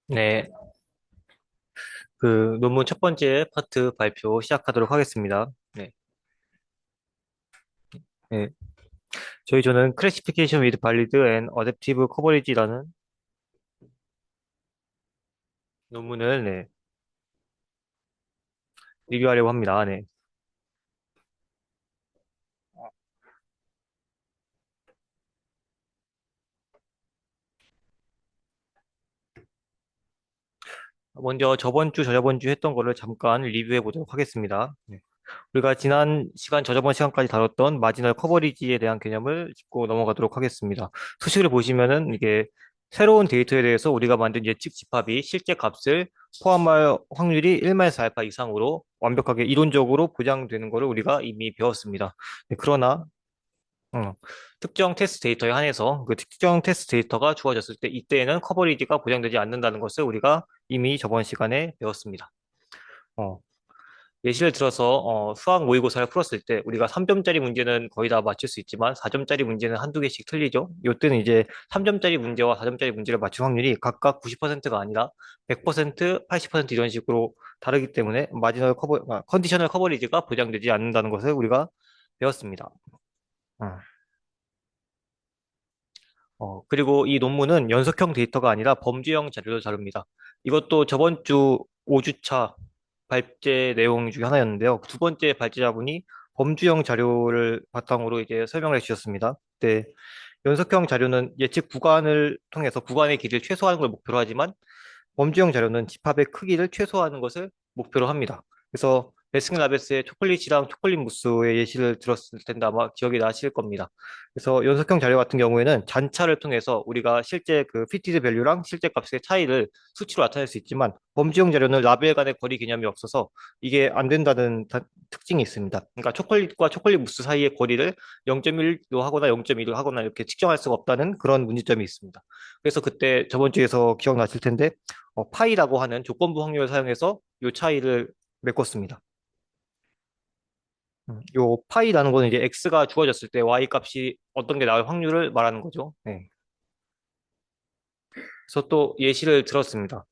네, 그 논문 첫 번째 파트 발표 시작하도록 하겠습니다. 네, 네. 저는 Classification with Valid and Adaptive Coverage라는 논문을 리뷰하려고 합니다. 네. 먼저 저번 주, 저저번 주 했던 거를 잠깐 리뷰해 보도록 하겠습니다. 네. 우리가 지난 시간, 저저번 시간까지 다뤘던 마지널 커버리지에 대한 개념을 짚고 넘어가도록 하겠습니다. 수식을 보시면은 이게 새로운 데이터에 대해서 우리가 만든 예측 집합이 실제 값을 포함할 확률이 1-4 알파 이상으로 완벽하게 이론적으로 보장되는 것을 우리가 이미 배웠습니다. 네, 그러나 어, 특정 테스트 데이터에 한해서 그 특정 테스트 데이터가 주어졌을 때 이때에는 커버리지가 보장되지 않는다는 것을 우리가 이미 저번 시간에 배웠습니다. 어, 예시를 들어서 수학 모의고사를 풀었을 때 우리가 3점짜리 문제는 거의 다 맞출 수 있지만 4점짜리 문제는 한두 개씩 틀리죠. 이때는 이제 3점짜리 문제와 4점짜리 문제를 맞출 확률이 각각 90%가 아니라 100%, 80% 이런 식으로 다르기 때문에 컨디셔널 커버리지가 보장되지 않는다는 것을 우리가 배웠습니다. 어. 그리고 이 논문은 연속형 데이터가 아니라 범주형 자료를 다룹니다. 이것도 저번 주 5주차 발제 내용 중에 하나였는데요. 두 번째 발제자분이 범주형 자료를 바탕으로 이제 설명을 해주셨습니다. 네, 연속형 자료는 예측 구간을 통해서 구간의 길이를 최소화하는 걸 목표로 하지만 범주형 자료는 집합의 크기를 최소화하는 것을 목표로 합니다. 그래서 베스킨라빈스의 초콜릿이랑 초콜릿 무스의 예시를 들었을 텐데 아마 기억이 나실 겁니다. 그래서 연속형 자료 같은 경우에는 잔차를 통해서 우리가 실제 그 피티드 밸류랑 실제 값의 차이를 수치로 나타낼 수 있지만 범주형 자료는 라벨 간의 거리 개념이 없어서 이게 안 된다는 특징이 있습니다. 그러니까 초콜릿과 초콜릿 무스 사이의 거리를 0.1로 하거나 0.2로 하거나 이렇게 측정할 수가 없다는 그런 문제점이 있습니다. 그래서 그때 저번 주에서 기억나실 텐데 파이라고 하는 조건부 확률을 사용해서 이 차이를 메꿨습니다. 요 파이라는 거는 이제 x가 주어졌을 때 y 값이 어떤 게 나올 확률을 말하는 거죠. 네. 그래서 또 예시를 들었습니다.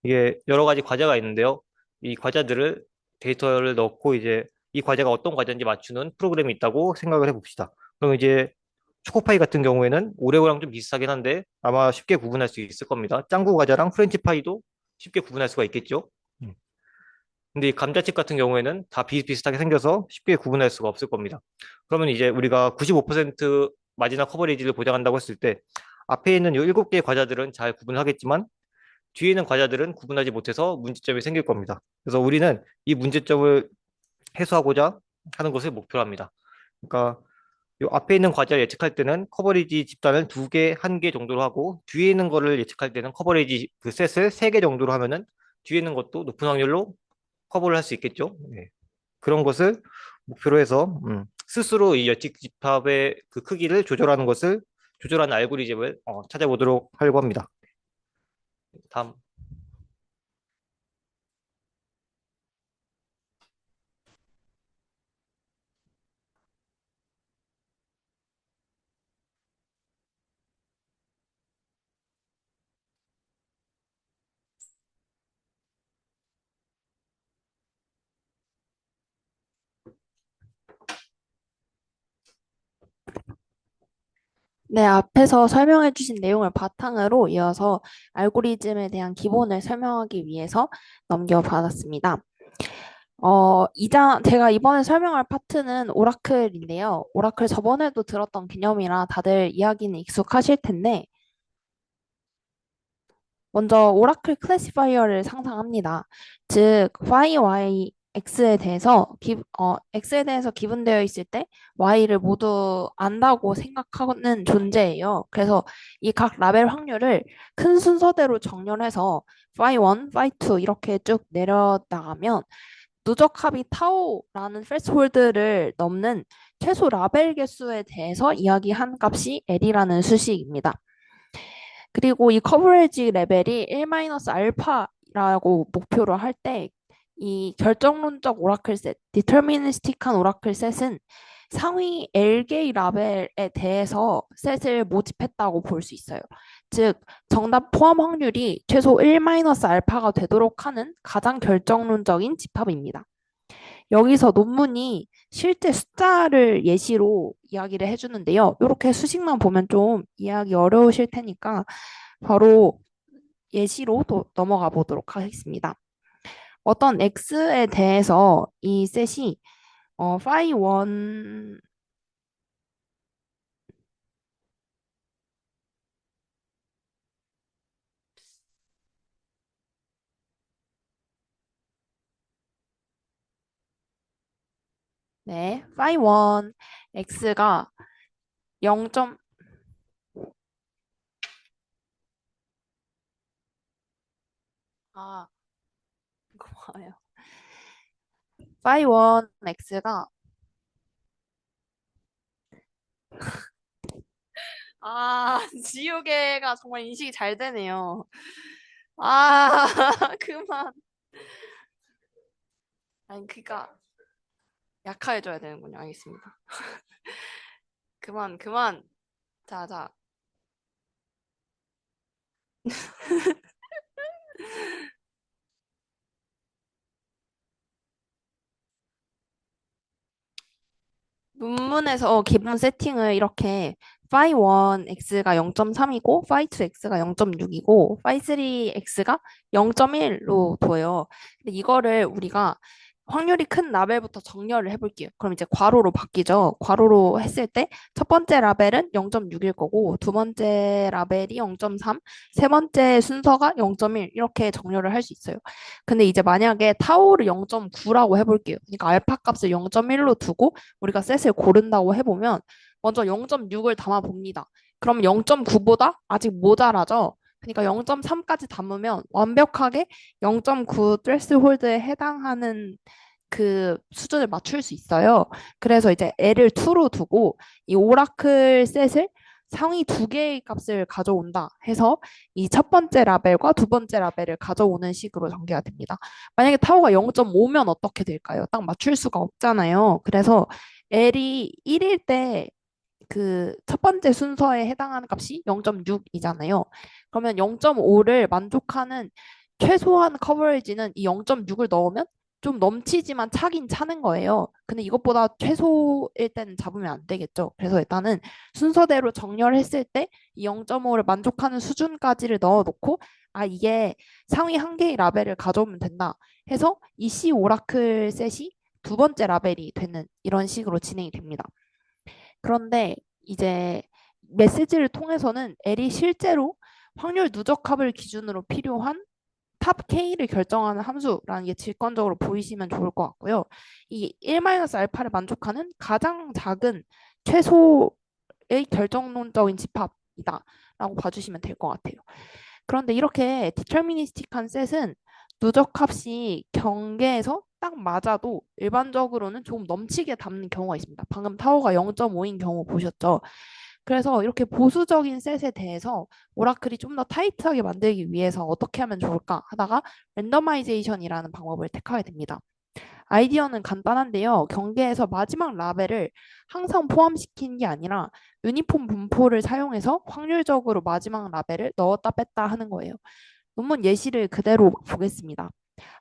이게 여러 가지 과자가 있는데요. 이 과자들을 데이터를 넣고 이제 이 과자가 어떤 과자인지 맞추는 프로그램이 있다고 생각을 해봅시다. 그럼 이제 초코파이 같은 경우에는 오레오랑 좀 비슷하긴 한데 아마 쉽게 구분할 수 있을 겁니다. 짱구 과자랑 프렌치 파이도 쉽게 구분할 수가 있겠죠. 음. 근데 이 감자칩 같은 경우에는 다 비슷비슷하게 생겨서 쉽게 구분할 수가 없을 겁니다. 그러면 이제 우리가 95% 마지막 커버리지를 보장한다고 했을 때 앞에 있는 이 7개의 과자들은 잘 구분하겠지만 뒤에 있는 과자들은 구분하지 못해서 문제점이 생길 겁니다. 그래서 우리는 이 문제점을 해소하고자 하는 것을 목표로 합니다. 그러니까 이 앞에 있는 과자를 예측할 때는 커버리지 집단을 2개, 1개 정도로 하고 뒤에 있는 거를 예측할 때는 커버리지 그 셋을 3개 정도로 하면은 뒤에 있는 것도 높은 확률로 커버를 할 수 있겠죠. 네. 그런 것을 목표로 해서 스스로 이 예측 집합의 그 크기를 조절하는 것을 조절하는 알고리즘을 찾아보도록 하려고 합니다. 다음. 네, 앞에서 설명해 주신 내용을 바탕으로 이어서 알고리즘에 대한 기본을 설명하기 위해서 넘겨받았습니다. 제가 이번에 설명할 파트는 오라클인데요. 오라클 저번에도 들었던 개념이라 다들 이야기는 익숙하실 텐데, 먼저 오라클 클래시파이어를 상상합니다. 즉, y, x에 대해서 기분되어 있을 때 y를 모두 안다고 생각하는 존재예요. 그래서 이 각 라벨 확률을 큰 순서대로 정렬해서 phi1, phi2 이렇게 쭉 내려나가면 누적 합이 타우라는 threshold를 넘는 최소 라벨 개수에 대해서 이야기한 값이 L이라는 수식입니다. 그리고 이 커버리지 레벨이 1-알파라고 목표로 할 때 이 결정론적 오라클 셋, 디터미니스틱한 오라클 셋은 상위 LK 라벨에 대해서 셋을 모집했다고 볼 수 있어요. 즉, 정답 포함 확률이 최소 1-알파가 되도록 하는 가장 결정론적인 집합입니다. 여기서 논문이 실제 숫자를 예시로 이야기를 해주는데요. 이렇게 수식만 보면 좀 이해하기 어려우실 테니까 바로 예시로 또 넘어가 보도록 하겠습니다. 어떤 x에 대해서 이 셋이 phi 1 네, phi 1 x가 0. 아, 고마워요. phi 1 x가 지우개가 정말 인식이 잘 되네요. 아, 그만. 아니, 그니까 약화해줘야 되는군요. 알겠습니다. 그만, 그만. 자, 자. 논문에서 기본 세팅을 이렇게 phi 1 x가 0.3이고 phi 2 x가 0.6이고 phi 3 x가 0.1로 둬요. 근데 이거를 우리가 확률이 큰 라벨부터 정렬을 해볼게요. 그럼 이제 괄호로 바뀌죠. 괄호로 했을 때 첫 번째 라벨은 0.6일 거고 두 번째 라벨이 0.3, 세 번째 순서가 0.1 이렇게 정렬을 할 수 있어요. 근데 이제 만약에 타오를 0.9라고 해볼게요. 그러니까 알파 값을 0.1로 두고 우리가 셋을 고른다고 해보면 먼저 0.6을 담아 봅니다. 그럼 0.9보다 아직 모자라죠. 그러니까 0.3까지 담으면 완벽하게 0.9 threshold에 해당하는 그 수준을 맞출 수 있어요. 그래서 이제 L을 2로 두고 이 오라클 셋을 상위 두 개의 값을 가져온다 해서 이 첫 번째 라벨과 두 번째 라벨을 가져오는 식으로 전개가 됩니다. 만약에 타워가 0.5면 어떻게 될까요? 딱 맞출 수가 없잖아요. 그래서 L이 1일 때 그 첫 번째 순서에 해당하는 값이 0.6이잖아요. 그러면 0.5를 만족하는 최소한 커버리지는 이 0.6을 넣으면 좀 넘치지만 차긴 차는 거예요. 근데 이것보다 최소일 때는 잡으면 안 되겠죠. 그래서 일단은 순서대로 정렬했을 때 이 0.5를 만족하는 수준까지를 넣어놓고 이게 상위 한 개의 라벨을 가져오면 된다 해서 이 C 오라클 셋이 두 번째 라벨이 되는 이런 식으로 진행이 됩니다. 그런데 이제 메시지를 통해서는 L이 실제로 확률 누적합을 기준으로 필요한 탑 K를 결정하는 함수라는 게 직관적으로 보이시면 좋을 것 같고요. 이 1-알파를 만족하는 가장 작은 최소의 결정론적인 집합이다라고 봐주시면 될 것 같아요. 그런데 이렇게 디터미니스틱한 셋은 누적합이 경계에서 딱 맞아도 일반적으로는 조금 넘치게 담는 경우가 있습니다. 방금 타워가 0.5인 경우 보셨죠? 그래서 이렇게 보수적인 셋에 대해서 오라클이 좀 더 타이트하게 만들기 위해서 어떻게 하면 좋을까 하다가 랜더마이제이션이라는 방법을 택하게 됩니다. 아이디어는 간단한데요. 경계에서 마지막 라벨을 항상 포함시키는 게 아니라 유니폼 분포를 사용해서 확률적으로 마지막 라벨을 넣었다 뺐다 하는 거예요. 논문 예시를 그대로 보겠습니다.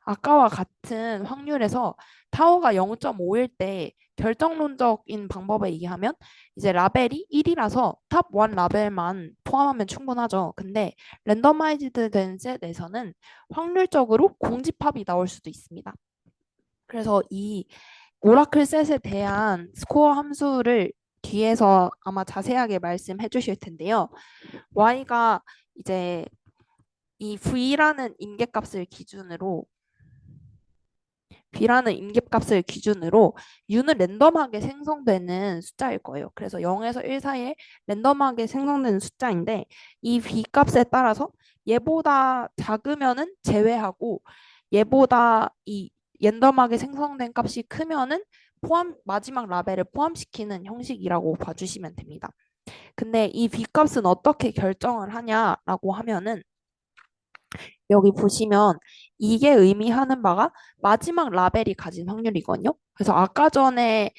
아까와 같은 확률에서 타워가 0.5일 때 결정론적인 방법에 의하면 이제 라벨이 1이라서 탑 1 라벨만 포함하면 충분하죠. 근데 랜더마이즈드 된 셋에서는 확률적으로 공집합이 나올 수도 있습니다. 그래서 이 오라클 셋에 대한 스코어 함수를 뒤에서 아마 자세하게 말씀해 주실 텐데요. y가 이제 이 v라는 임계값을 기준으로 b라는 임계값을 기준으로 u는 랜덤하게 생성되는 숫자일 거예요. 그래서 0에서 1 사이에 랜덤하게 생성되는 숫자인데 이 b 값에 따라서 얘보다 작으면은 제외하고 얘보다 이 랜덤하게 생성된 값이 크면은 마지막 라벨을 포함시키는 형식이라고 봐주시면 됩니다. 근데 이 b 값은 어떻게 결정을 하냐라고 하면은 여기 보시면 이게 의미하는 바가 마지막 라벨이 가진 확률이거든요. 그래서 아까 전에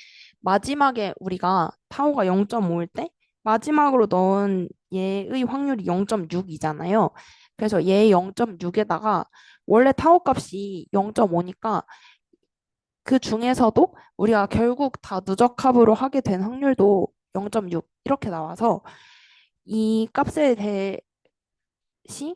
마지막에 우리가 타오가 0.5일 때 마지막으로 넣은 얘의 확률이 0.6이잖아요. 그래서 얘 0.6에다가 원래 타오 값이 0.5니까 그 중에서도 우리가 결국 다 누적합으로 하게 된 확률도 0.6 이렇게 나와서 이 값에 대시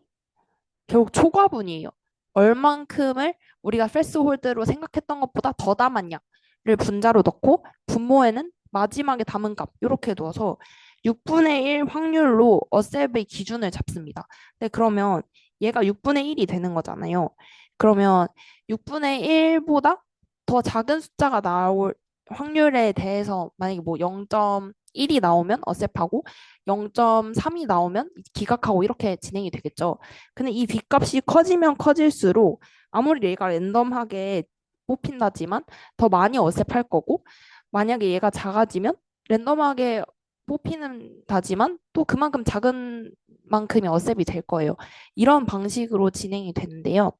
결국 초과분이에요. 얼만큼을 우리가 패스홀드로 생각했던 것보다 더 담았냐를 분자로 넣고 분모에는 마지막에 담은 값 이렇게 넣어서 6분의 1 확률로 어셉의 기준을 잡습니다. 네, 그러면 얘가 6분의 1이 되는 거잖아요. 그러면 6분의 1보다 더 작은 숫자가 나올 확률에 대해서 만약에 뭐 0.1이 나오면 어셉하고 0.3이 나오면 기각하고 이렇게 진행이 되겠죠. 근데 이 빚값이 커지면 커질수록 아무리 얘가 랜덤하게 뽑힌다지만 더 많이 어셉할 거고 만약에 얘가 작아지면 랜덤하게 뽑히는 다지만 또 그만큼 작은 만큼의 어셉이 될 거예요. 이런 방식으로 진행이 되는데요.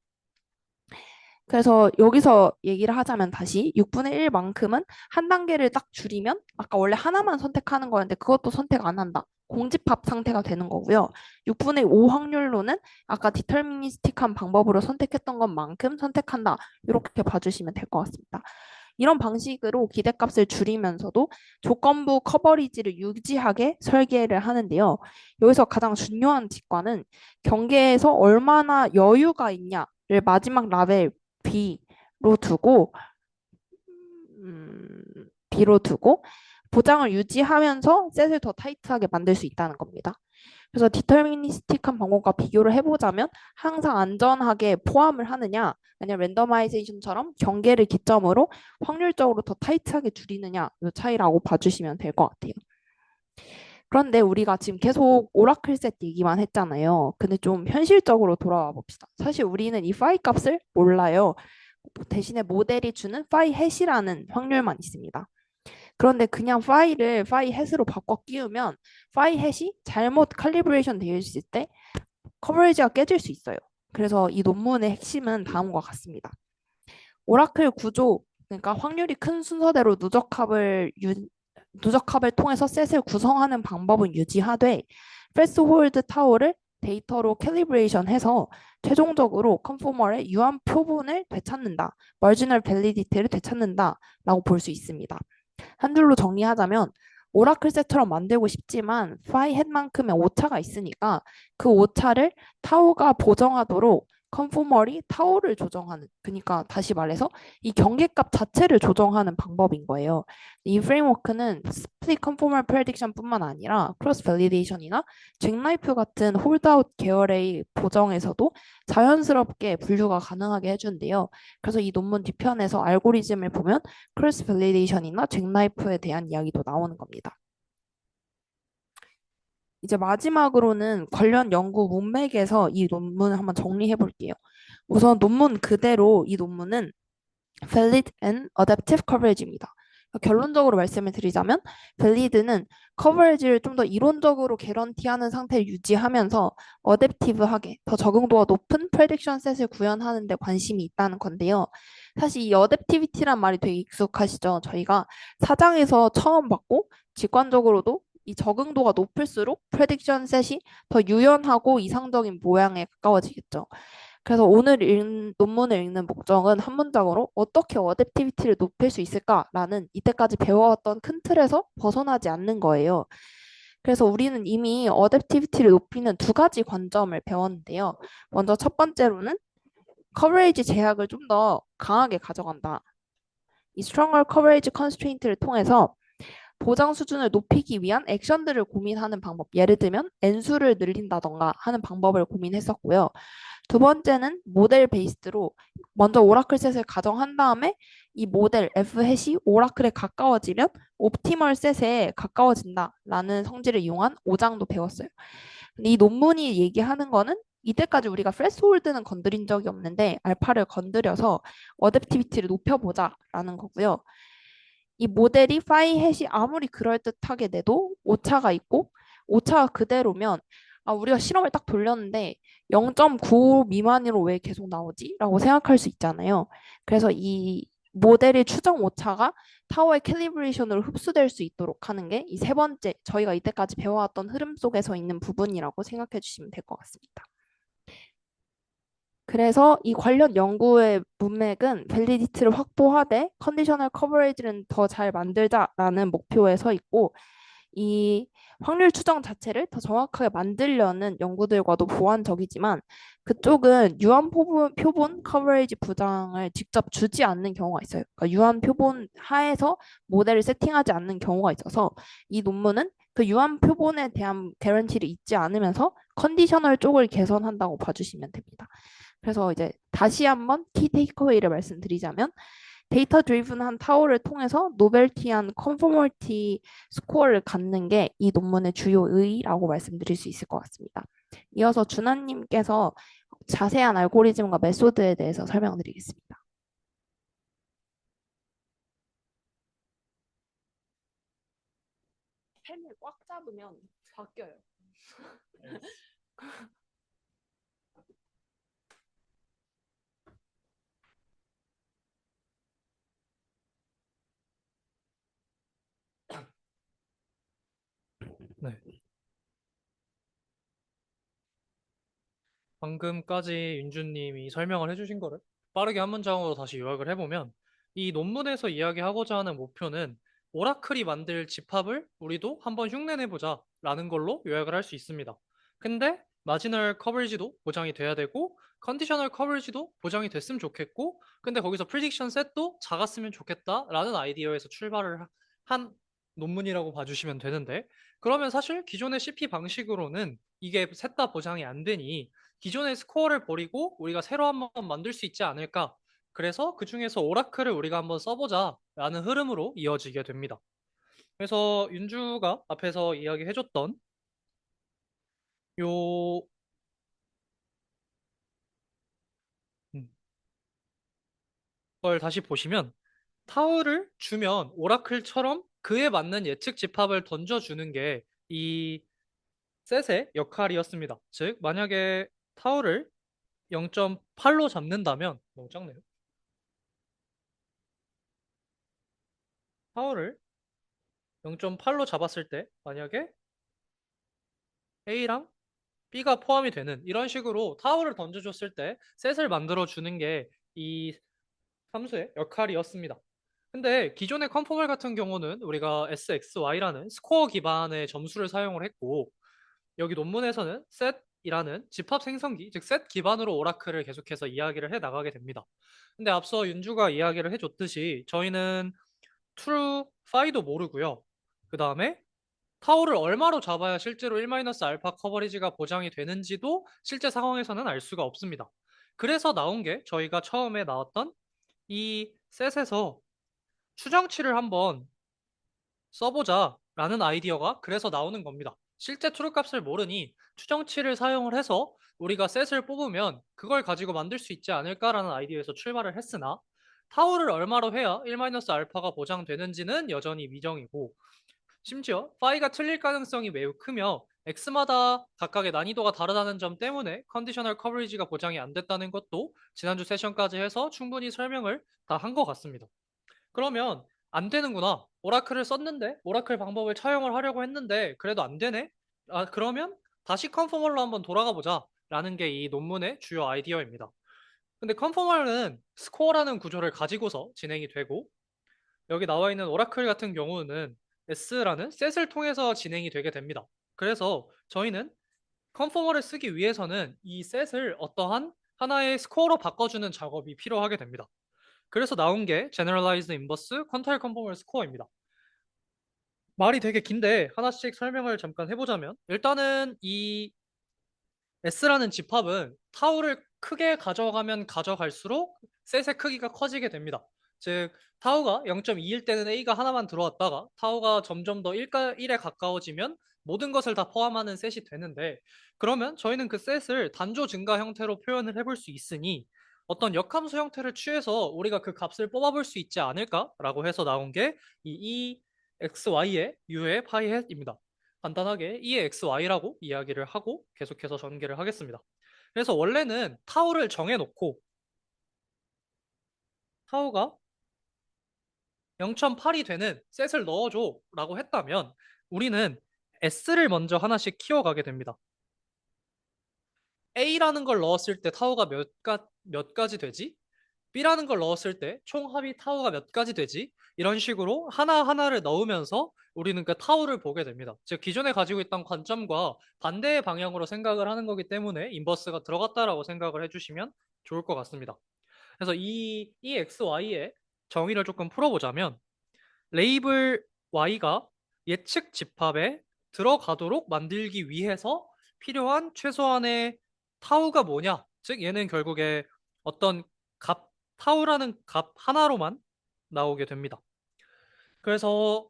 그래서 여기서 얘기를 하자면 다시 6분의 1만큼은 한 단계를 딱 줄이면 아까 원래 하나만 선택하는 거였는데 그것도 선택 안 한다. 공집합 상태가 되는 거고요. 6분의 5 확률로는 아까 디터미니스틱한 방법으로 선택했던 것만큼 선택한다. 이렇게 봐주시면 될 것 같습니다. 이런 방식으로 기대값을 줄이면서도 조건부 커버리지를 유지하게 설계를 하는데요. 여기서 가장 중요한 직관은 경계에서 얼마나 여유가 있냐를 마지막 라벨 B로 두고 B로 두고 보장을 유지하면서 셋을 더 타이트하게 만들 수 있다는 겁니다. 그래서 디터미니스틱한 방법과 비교를 해보자면 항상 안전하게 포함을 하느냐 아니면 랜더마이제이션처럼 경계를 기점으로 확률적으로 더 타이트하게 줄이느냐 이 차이라고 봐주시면 될 것 같아요. 그런데 우리가 지금 계속 오라클 셋 얘기만 했잖아요. 근데 좀 현실적으로 돌아와 봅시다. 사실 우리는 이 파이 값을 몰라요. 대신에 모델이 주는 파이 햇이라는 확률만 있습니다. 그런데 그냥 파이를 파이 햇으로 바꿔 끼우면 파이 햇이 잘못 칼리브레이션 되어 있을 때 커버리지가 깨질 수 있어요. 그래서 이 논문의 핵심은 다음과 같습니다. 오라클 구조, 그러니까 확률이 큰 순서대로 누적합을 통해서 셋을 구성하는 방법은 유지하되 패스홀드 타워를 데이터로 캘리브레이션 해서 최종적으로 컨포머의 유한 표본을 되찾는다. 마지널 밸리디티를 되찾는다 라고 볼 수 있습니다. 한 줄로 정리하자면 오라클 셋처럼 만들고 싶지만 파이 햇만큼의 오차가 있으니까 그 오차를 타오가 보정하도록 컨포머리 타오를 조정하는, 그러니까 다시 말해서 이 경계값 자체를 조정하는 방법인 거예요. 이 프레임워크는 스플릿 컨포멀 프레딕션뿐만 아니라 크로스 밸리데이션이나 잭나이프 같은 홀드아웃 계열의 보정에서도 자연스럽게 분류가 가능하게 해주는데요. 그래서 이 논문 뒤편에서 알고리즘을 보면 크로스 밸리데이션이나 잭나이프에 대한 이야기도 나오는 겁니다. 이제 마지막으로는 관련 연구 문맥에서 이 논문을 한번 정리해 볼게요. 우선 논문 그대로 이 논문은 valid and adaptive coverage입니다. 결론적으로 말씀을 드리자면 valid는 커버리지를 좀 더 이론적으로 개런티하는 상태를 유지하면서 어댑티브하게 더 적응도가 높은 프레딕션 셋을 구현하는 데 관심이 있다는 건데요. 사실 이 어댑티비티란 말이 되게 익숙하시죠? 저희가 사장에서 처음 봤고 직관적으로도 이 적응도가 높을수록 프레딕션 셋이 더 유연하고 이상적인 모양에 가까워지겠죠. 그래서 오늘 논문을 읽는 목적은 한 문장으로 어떻게 어댑티비티를 높일 수 있을까라는 이때까지 배워왔던 큰 틀에서 벗어나지 않는 거예요. 그래서 우리는 이미 어댑티비티를 높이는 두 가지 관점을 배웠는데요. 먼저 첫 번째로는 커버리지 제약을 좀 더 강하게 가져간다. 이 stronger coverage constraint를 통해서 보장 수준을 높이기 위한 액션들을 고민하는 방법. 예를 들면 N수를 늘린다던가 하는 방법을 고민했었고요. 두 번째는 모델 베이스로 먼저 오라클 셋을 가정한 다음에 이 모델 F 햇이 오라클에 가까워지면 옵티멀 셋에 가까워진다라는 성질을 이용한 오장도 배웠어요. 근데 이 논문이 얘기하는 거는 이때까지 우리가 프레스홀드는 건드린 적이 없는데 알파를 건드려서 어댑티비티를 높여보자라는 거고요. 이 모델이 파이 햇이 아무리 그럴듯하게 내도 오차가 있고 오차가 그대로면 우리가 실험을 딱 돌렸는데 0.95 미만으로 왜 계속 나오지? 라고 생각할 수 있잖아요. 그래서 이 모델의 추정 오차가 타워의 캘리브레이션으로 흡수될 수 있도록 하는 게 이 세 번째 저희가 이때까지 배워왔던 흐름 속에서 있는 부분이라고 생각해 주시면 될 것 같습니다. 그래서 이 관련 연구의 문맥은 밸리디티를 확보하되 컨디셔널 커버리지는 더 잘 만들자라는 목표에 서 있고 이 확률 추정 자체를 더 정확하게 만들려는 연구들과도 보완적이지만 그쪽은 유한 표본 커버리지 보장을 직접 주지 않는 경우가 있어요. 그러니까 유한 표본 하에서 모델을 세팅하지 않는 경우가 있어서 이 논문은 그 유한 표본에 대한 개런티를 잊지 않으면서 컨디셔널 쪽을 개선한다고 봐주시면 됩니다. 그래서 이제 다시 한번 키 테이크어웨이를 말씀드리자면 데이터 드리븐한 타워를 통해서 노벨티한 컨포멀티 스코어를 갖는 게 이 논문의 주요 의의라고 말씀드릴 수 있을 것 같습니다. 이어서 준하님께서 자세한 알고리즘과 메소드에 대해서 설명드리겠습니다. 펜을 꽉 잡으면 바뀌어요. 네. 방금까지 윤주님이 설명을 해주신 거를 빠르게 한 문장으로 다시 요약을 해보면 이 논문에서 이야기하고자 하는 목표는 오라클이 만들 집합을 우리도 한번 흉내내보자 라는 걸로 요약을 할 수 있습니다. 근데 마지널 커버리지도 보장이 돼야 되고 컨디셔널 커버리지도 보장이 됐으면 좋겠고 근데 거기서 프리딕션 셋도 작았으면 좋겠다라는 아이디어에서 출발을 한 논문이라고 봐주시면 되는데 그러면 사실 기존의 CP 방식으로는 이게 셋 다 보장이 안 되니 기존의 스코어를 버리고 우리가 새로 한번 만들 수 있지 않을까. 그래서 그 중에서 오라클을 우리가 한번 써보자라는 흐름으로 이어지게 됩니다. 그래서 윤주가 앞에서 이야기해줬던 요 음, 걸 다시 보시면 타워를 주면 오라클처럼 그에 맞는 예측 집합을 던져주는 게 이 셋의 역할이었습니다. 즉 만약에 타워를 0.8로 잡는다면 너무 작네요. 타워를 0.8로 잡았을 때 만약에 A랑 B가 포함이 되는 이런 식으로 타워를 던져줬을 때 셋을 만들어주는 게 이 함수의 역할이었습니다. 근데 기존의 컨포멀 같은 경우는 우리가 SXY라는 스코어 기반의 점수를 사용을 했고 여기 논문에서는 set이라는 집합 생성기, 즉 set 기반으로 오라클을 계속해서 이야기를 해 나가게 됩니다. 근데 앞서 윤주가 이야기를 해줬듯이 저희는 true, phi도 모르고요. 그 다음에 타워를 얼마로 잡아야 실제로 1-알파 커버리지가 보장이 되는지도 실제 상황에서는 알 수가 없습니다. 그래서 나온 게 저희가 처음에 나왔던 이 셋에서 추정치를 한번 써보자라는 아이디어가 그래서 나오는 겁니다. 실제 트루 값을 모르니 추정치를 사용을 해서 우리가 셋을 뽑으면 그걸 가지고 만들 수 있지 않을까라는 아이디어에서 출발을 했으나 타워를 얼마로 해야 1-알파가 보장되는지는 여전히 미정이고 심지어 파이가 틀릴 가능성이 매우 크며 x마다 각각의 난이도가 다르다는 점 때문에 컨디셔널 커버리지가 보장이 안 됐다는 것도 지난주 세션까지 해서 충분히 설명을 다 한 것 같습니다. 그러면 안 되는구나. 오라클을 썼는데 오라클 방법을 차용을 하려고 했는데 그래도 안 되네? 아, 그러면 다시 컨포멀로 한번 돌아가 보자 라는 게 이 논문의 주요 아이디어입니다. 근데 컨포멀은 스코어라는 구조를 가지고서 진행이 되고 여기 나와 있는 오라클 같은 경우는 S라는 셋을 통해서 진행이 되게 됩니다. 그래서 저희는 컨포머를 쓰기 위해서는 이 셋을 어떠한 하나의 스코어로 바꿔주는 작업이 필요하게 됩니다. 그래서 나온 게 Generalized Inverse Quantile Conformal Score입니다. 말이 되게 긴데 하나씩 설명을 잠깐 해보자면 일단은 이 S라는 집합은 타우를 크게 가져가면 가져갈수록 셋의 크기가 커지게 됩니다. 즉 타우가 0.2일 때는 A가 하나만 들어왔다가 타우가 점점 더 1에 가까워지면 모든 것을 다 포함하는 셋이 되는데 그러면 저희는 그 셋을 단조 증가 형태로 표현을 해볼 수 있으니 어떤 역함수 형태를 취해서 우리가 그 값을 뽑아볼 수 있지 않을까라고 해서 나온 게 이 EXY의 U의 파이햇입니다. 간단하게 EXY라고 이야기를 하고 계속해서 전개를 하겠습니다. 그래서 원래는 타우를 정해놓고 타우가 0.8이 되는 셋을 넣어줘 라고 했다면 우리는 S를 먼저 하나씩 키워가게 됩니다. A라는 걸 넣었을 때 타워가 몇 가지 되지? B라는 걸 넣었을 때 총 합이 타워가 몇 가지 되지? 이런 식으로 하나하나를 넣으면서 우리는 그 타워를 보게 됩니다. 즉, 기존에 가지고 있던 관점과 반대의 방향으로 생각을 하는 거기 때문에 인버스가 들어갔다라고 생각을 해주시면 좋을 것 같습니다. 그래서 이 EXY의 정의를 조금 풀어보자면 레이블 Y가 예측 집합에 들어가도록 만들기 위해서 필요한 최소한의 타우가 뭐냐? 즉 얘는 결국에 어떤 타우라는 값 하나로만 나오게 됩니다. 그래서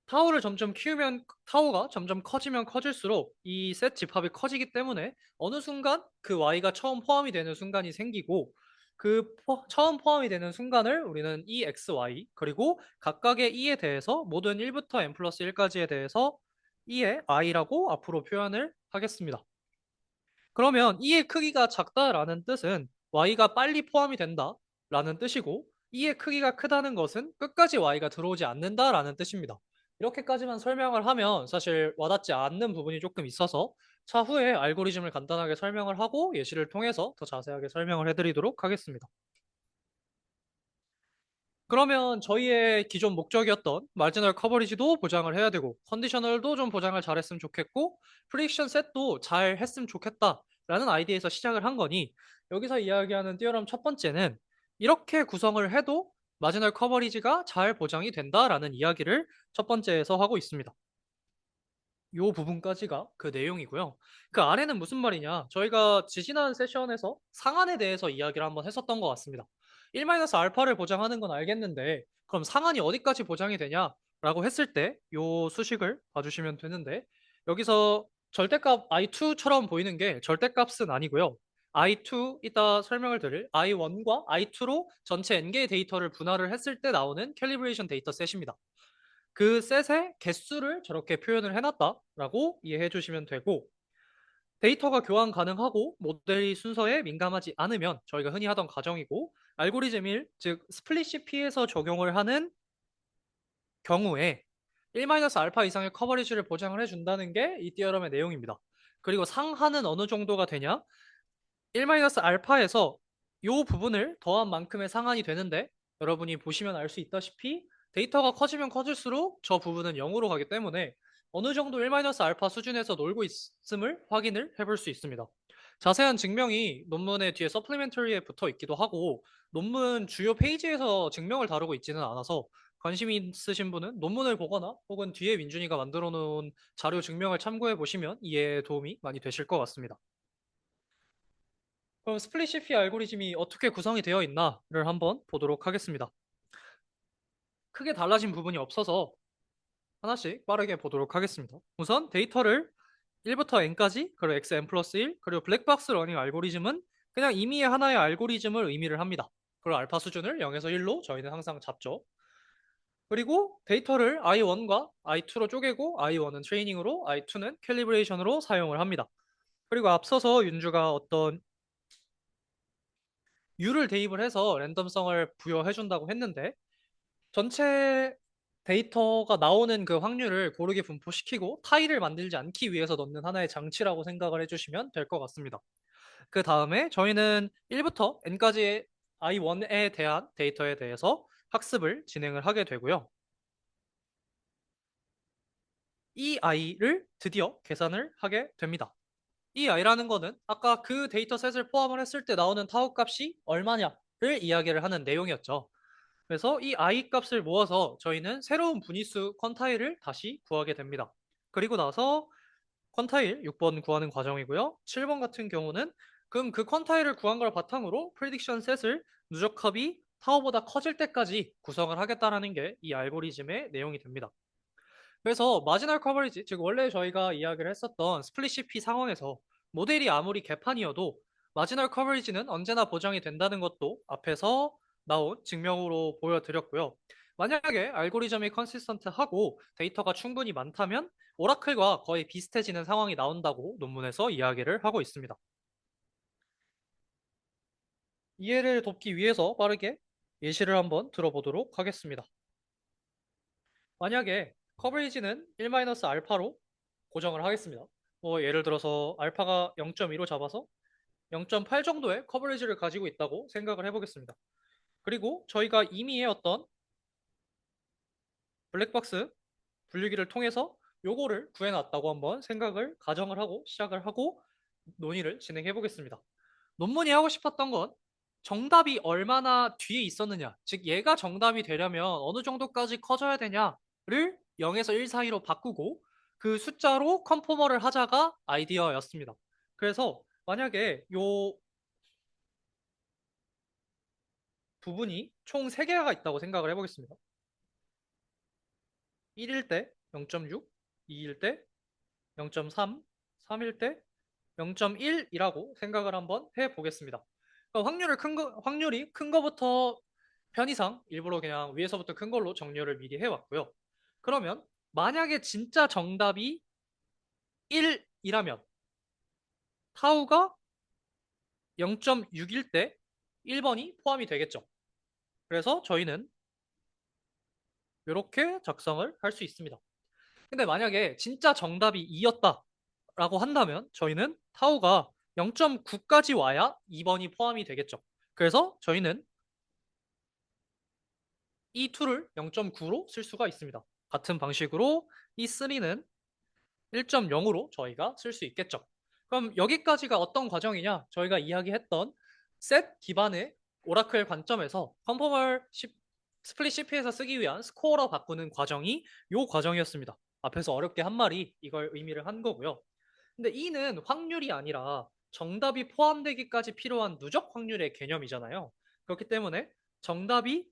타우를 점점 키우면 타우가 점점 커지면 커질수록 이 셋 집합이 커지기 때문에 어느 순간 그 y가 처음 포함이 되는 순간이 생기고 그 처음 포함이 되는 순간을 우리는 EXY 그리고 각각의 e에 대해서 모든 1부터 n 플러스 1까지에 대해서 e의 i라고 앞으로 표현을 하겠습니다. 그러면 e의 크기가 작다라는 뜻은 y가 빨리 포함이 된다라는 뜻이고 e의 크기가 크다는 것은 끝까지 y가 들어오지 않는다라는 뜻입니다. 이렇게까지만 설명을 하면 사실 와닿지 않는 부분이 조금 있어서 차후에 알고리즘을 간단하게 설명을 하고 예시를 통해서 더 자세하게 설명을 해드리도록 하겠습니다. 그러면 저희의 기존 목적이었던 마지널 커버리지도 보장을 해야 되고 컨디셔널도 좀 보장을 잘했으면 좋겠고 프리딕션 셋도 잘 했으면 좋겠다라는 아이디어에서 시작을 한 거니 여기서 이야기하는 띠어럼 첫 번째는 이렇게 구성을 해도 마지널 커버리지가 잘 보장이 된다라는 이야기를 첫 번째에서 하고 있습니다. 요 부분까지가 그 내용이고요. 그 아래는 무슨 말이냐? 저희가 지지난 세션에서 상한에 대해서 이야기를 한번 했었던 것 같습니다. 1-알파를 보장하는 건 알겠는데 그럼 상한이 어디까지 보장이 되냐라고 했을 때 요 수식을 봐주시면 되는데 여기서 절대값 i2처럼 보이는 게 절대값은 아니고요. i2 이따 설명을 드릴 i1과 i2로 전체 n개의 데이터를 분할을 했을 때 나오는 캘리브레이션 데이터 셋입니다. 그 셋의 개수를 저렇게 표현을 해놨다라고 이해해 주시면 되고 데이터가 교환 가능하고 모델이 순서에 민감하지 않으면 저희가 흔히 하던 가정이고 알고리즘 1, 즉 스플릿 CP에서 적용을 하는 경우에 1-알파 이상의 커버리지를 보장을 해준다는 게 이 띠어럼의 내용입니다. 그리고 상한은 어느 정도가 되냐? 1-알파에서 이 부분을 더한 만큼의 상한이 되는데 여러분이 보시면 알 수 있다시피 데이터가 커지면 커질수록 저 부분은 0으로 가기 때문에 어느 정도 1-알파 수준에서 놀고 있음을 확인을 해볼 수 있습니다. 자세한 증명이 논문의 뒤에 서플리멘터리에 붙어 있기도 하고 논문 주요 페이지에서 증명을 다루고 있지는 않아서 관심 있으신 분은 논문을 보거나 혹은 뒤에 민준이가 만들어 놓은 자료 증명을 참고해 보시면 이해에 도움이 많이 되실 것 같습니다. 그럼 스플릿 CP 알고리즘이 어떻게 구성이 되어 있나를 한번 보도록 하겠습니다. 크게 달라진 부분이 없어서 하나씩 빠르게 보도록 하겠습니다. 우선 데이터를 1부터 n까지 그리고 xn 플러스 1 그리고 블랙박스 러닝 알고리즘은 그냥 임의의 하나의 알고리즘을 의미를 합니다. 그리고 알파 수준을 0에서 1로 저희는 항상 잡죠. 그리고 데이터를 i1과 i2로 쪼개고 i1은 트레이닝으로 i2는 캘리브레이션으로 사용을 합니다. 그리고 앞서서 윤주가 어떤 U를 대입을 해서 랜덤성을 부여해 준다고 했는데 전체 데이터가 나오는 그 확률을 고르게 분포시키고 타일을 만들지 않기 위해서 넣는 하나의 장치라고 생각을 해주시면 될 것 같습니다. 그 다음에 저희는 1부터 n까지의 i1에 대한 데이터에 대해서 학습을 진행을 하게 되고요. 이 i를 드디어 계산을 하게 됩니다. 이 i라는 거는 아까 그 데이터셋을 포함을 했을 때 나오는 타워 값이 얼마냐를 이야기를 하는 내용이었죠. 그래서 이 i 값을 모아서 저희는 새로운 분위수 퀀타일을 다시 구하게 됩니다. 그리고 나서 퀀타일 6번 구하는 과정이고요. 7번 같은 경우는 그럼 그 퀀타일을 구한 걸 바탕으로 프리딕션 셋을 누적합이 타워보다 커질 때까지 구성을 하겠다라는 게 이 알고리즘의 내용이 됩니다. 그래서 마지널 커버리지, 즉 원래 저희가 이야기를 했었던 스플릿 CP 상황에서 모델이 아무리 개판이어도 마지널 커버리지는 언제나 보장이 된다는 것도 앞에서 나온 증명으로 보여드렸고요. 만약에 알고리즘이 컨시스턴트하고 데이터가 충분히 많다면 오라클과 거의 비슷해지는 상황이 나온다고 논문에서 이야기를 하고 있습니다. 이해를 돕기 위해서 빠르게 예시를 한번 들어보도록 하겠습니다. 만약에 커버리지는 1-알파로 고정을 하겠습니다. 뭐 예를 들어서 알파가 0.2로 잡아서 0.8 정도의 커버리지를 가지고 있다고 생각을 해보겠습니다. 그리고 저희가 이미 해왔던 블랙박스 분류기를 통해서 요거를 구해놨다고 한번 생각을 가정을 하고 시작을 하고 논의를 진행해 보겠습니다. 논문이 하고 싶었던 건 정답이 얼마나 뒤에 있었느냐, 즉 얘가 정답이 되려면 어느 정도까지 커져야 되냐를 0에서 1 사이로 바꾸고 그 숫자로 컨포머를 하자가 아이디어였습니다. 그래서 만약에 요 부분이 총 3개가 있다고 생각을 해보겠습니다. 1일 때 0.6, 2일 때 0.3, 3일 때 0.1이라고 생각을 한번 해보겠습니다. 그러니까 확률이 큰 거부터 편의상 일부러 그냥 위에서부터 큰 걸로 정렬을 미리 해왔고요. 그러면 만약에 진짜 정답이 1이라면 타우가 0.6일 때 1번이 포함이 되겠죠. 그래서 저희는 이렇게 작성을 할 수 있습니다. 근데 만약에 진짜 정답이 2였다라고 한다면 저희는 타우가 0.9까지 와야 2번이 포함이 되겠죠. 그래서 저희는 이 2를 0.9로 쓸 수가 있습니다. 같은 방식으로 이 3는 1.0으로 저희가 쓸 수 있겠죠. 그럼 여기까지가 어떤 과정이냐? 저희가 이야기했던 셋 기반의 오라클 관점에서 컨포멀 스플릿 CP에서 쓰기 위한 스코어로 바꾸는 과정이 이 과정이었습니다. 앞에서 어렵게 한 말이 이걸 의미를 한 거고요. 근데 이는 확률이 아니라 정답이 포함되기까지 필요한 누적 확률의 개념이잖아요. 그렇기 때문에 정답이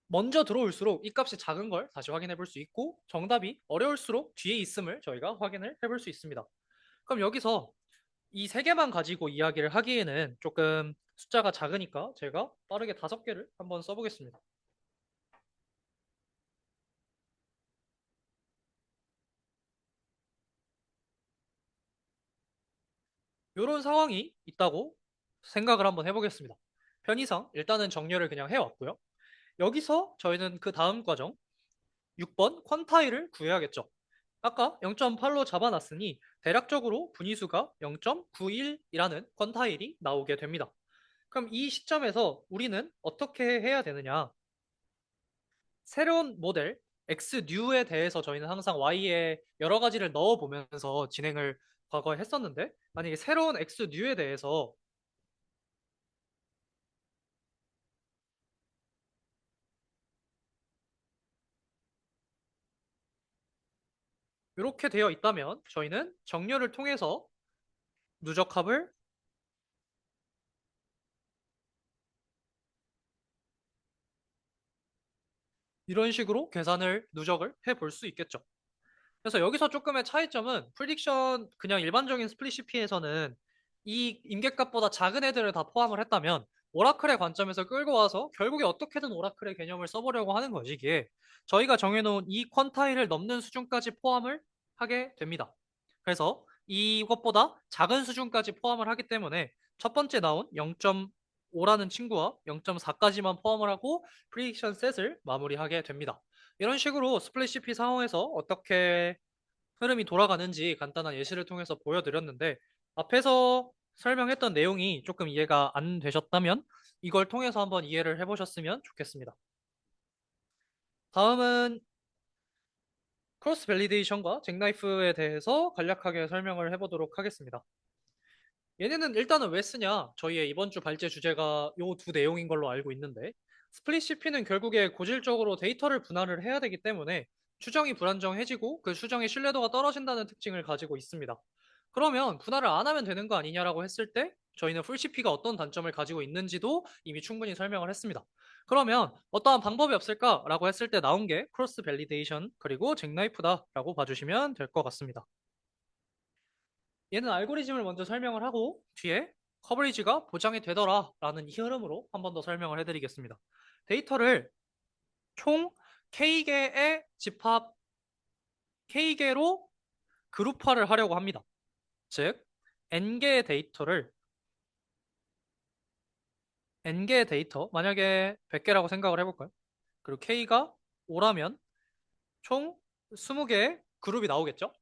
먼저 들어올수록 이 값이 작은 걸 다시 확인해 볼 수 있고 정답이 어려울수록 뒤에 있음을 저희가 확인을 해볼 수 있습니다. 그럼 여기서 이 3개만 가지고 이야기를 하기에는 조금 숫자가 작으니까 제가 빠르게 5개를 한번 써보겠습니다. 이런 상황이 있다고 생각을 한번 해보겠습니다. 편의상 일단은 정렬을 그냥 해왔고요. 여기서 저희는 그 다음 과정 6번 퀀타일을 구해야겠죠. 아까 0.8로 잡아놨으니 대략적으로 분위수가 0.91이라는 퀀타일이 나오게 됩니다. 그럼 이 시점에서 우리는 어떻게 해야 되느냐? 새로운 모델 X뉴에 대해서 저희는 항상 Y에 여러 가지를 넣어보면서 진행을 과거에 했었는데 만약에 새로운 X뉴에 대해서 이렇게 되어 있다면 저희는 정렬을 통해서 누적합을 이런 식으로 계산을 누적을 해볼 수 있겠죠. 그래서 여기서 조금의 차이점은 프리딕션 그냥 일반적인 스플릿 CP에서는 이 임계값보다 작은 애들을 다 포함을 했다면 오라클의 관점에서 끌고 와서 결국에 어떻게든 오라클의 개념을 써보려고 하는 것이기에 저희가 정해놓은 이 퀀타일을 넘는 수준까지 포함을 하게 됩니다. 그래서 이것보다 작은 수준까지 포함을 하기 때문에 첫 번째 나온 0.5라는 친구와 0.4까지만 포함을 하고 프리딕션 셋을 마무리하게 됩니다. 이런 식으로 스플릿 CP 상황에서 어떻게 흐름이 돌아가는지 간단한 예시를 통해서 보여드렸는데 앞에서 설명했던 내용이 조금 이해가 안 되셨다면 이걸 통해서 한번 이해를 해보셨으면 좋겠습니다. 다음은 크로스 밸리데이션과 잭나이프에 대해서 간략하게 설명을 해보도록 하겠습니다. 얘네는 일단은 왜 쓰냐? 저희의 이번 주 발제 주제가 요 두 내용인 걸로 알고 있는데 스플릿 CP는 결국에 고질적으로 데이터를 분할을 해야 되기 때문에 추정이 불안정해지고 그 추정의 신뢰도가 떨어진다는 특징을 가지고 있습니다. 그러면 분할을 안 하면 되는 거 아니냐라고 했을 때 저희는 풀 CP가 어떤 단점을 가지고 있는지도 이미 충분히 설명을 했습니다. 그러면 어떠한 방법이 없을까라고 했을 때 나온 게 크로스 밸리데이션 그리고 잭나이프다라고 봐주시면 될 것 같습니다. 얘는 알고리즘을 먼저 설명을 하고 뒤에 커버리지가 보장이 되더라라는 이 흐름으로 한 번 더 설명을 해드리겠습니다. 데이터를 총 K개의 집합 K개로 그룹화를 하려고 합니다. 즉 N개의 데이터를 N개의 데이터 만약에 100개라고 생각을 해볼까요? 그리고 K가 5라면 총 20개의 그룹이 나오겠죠?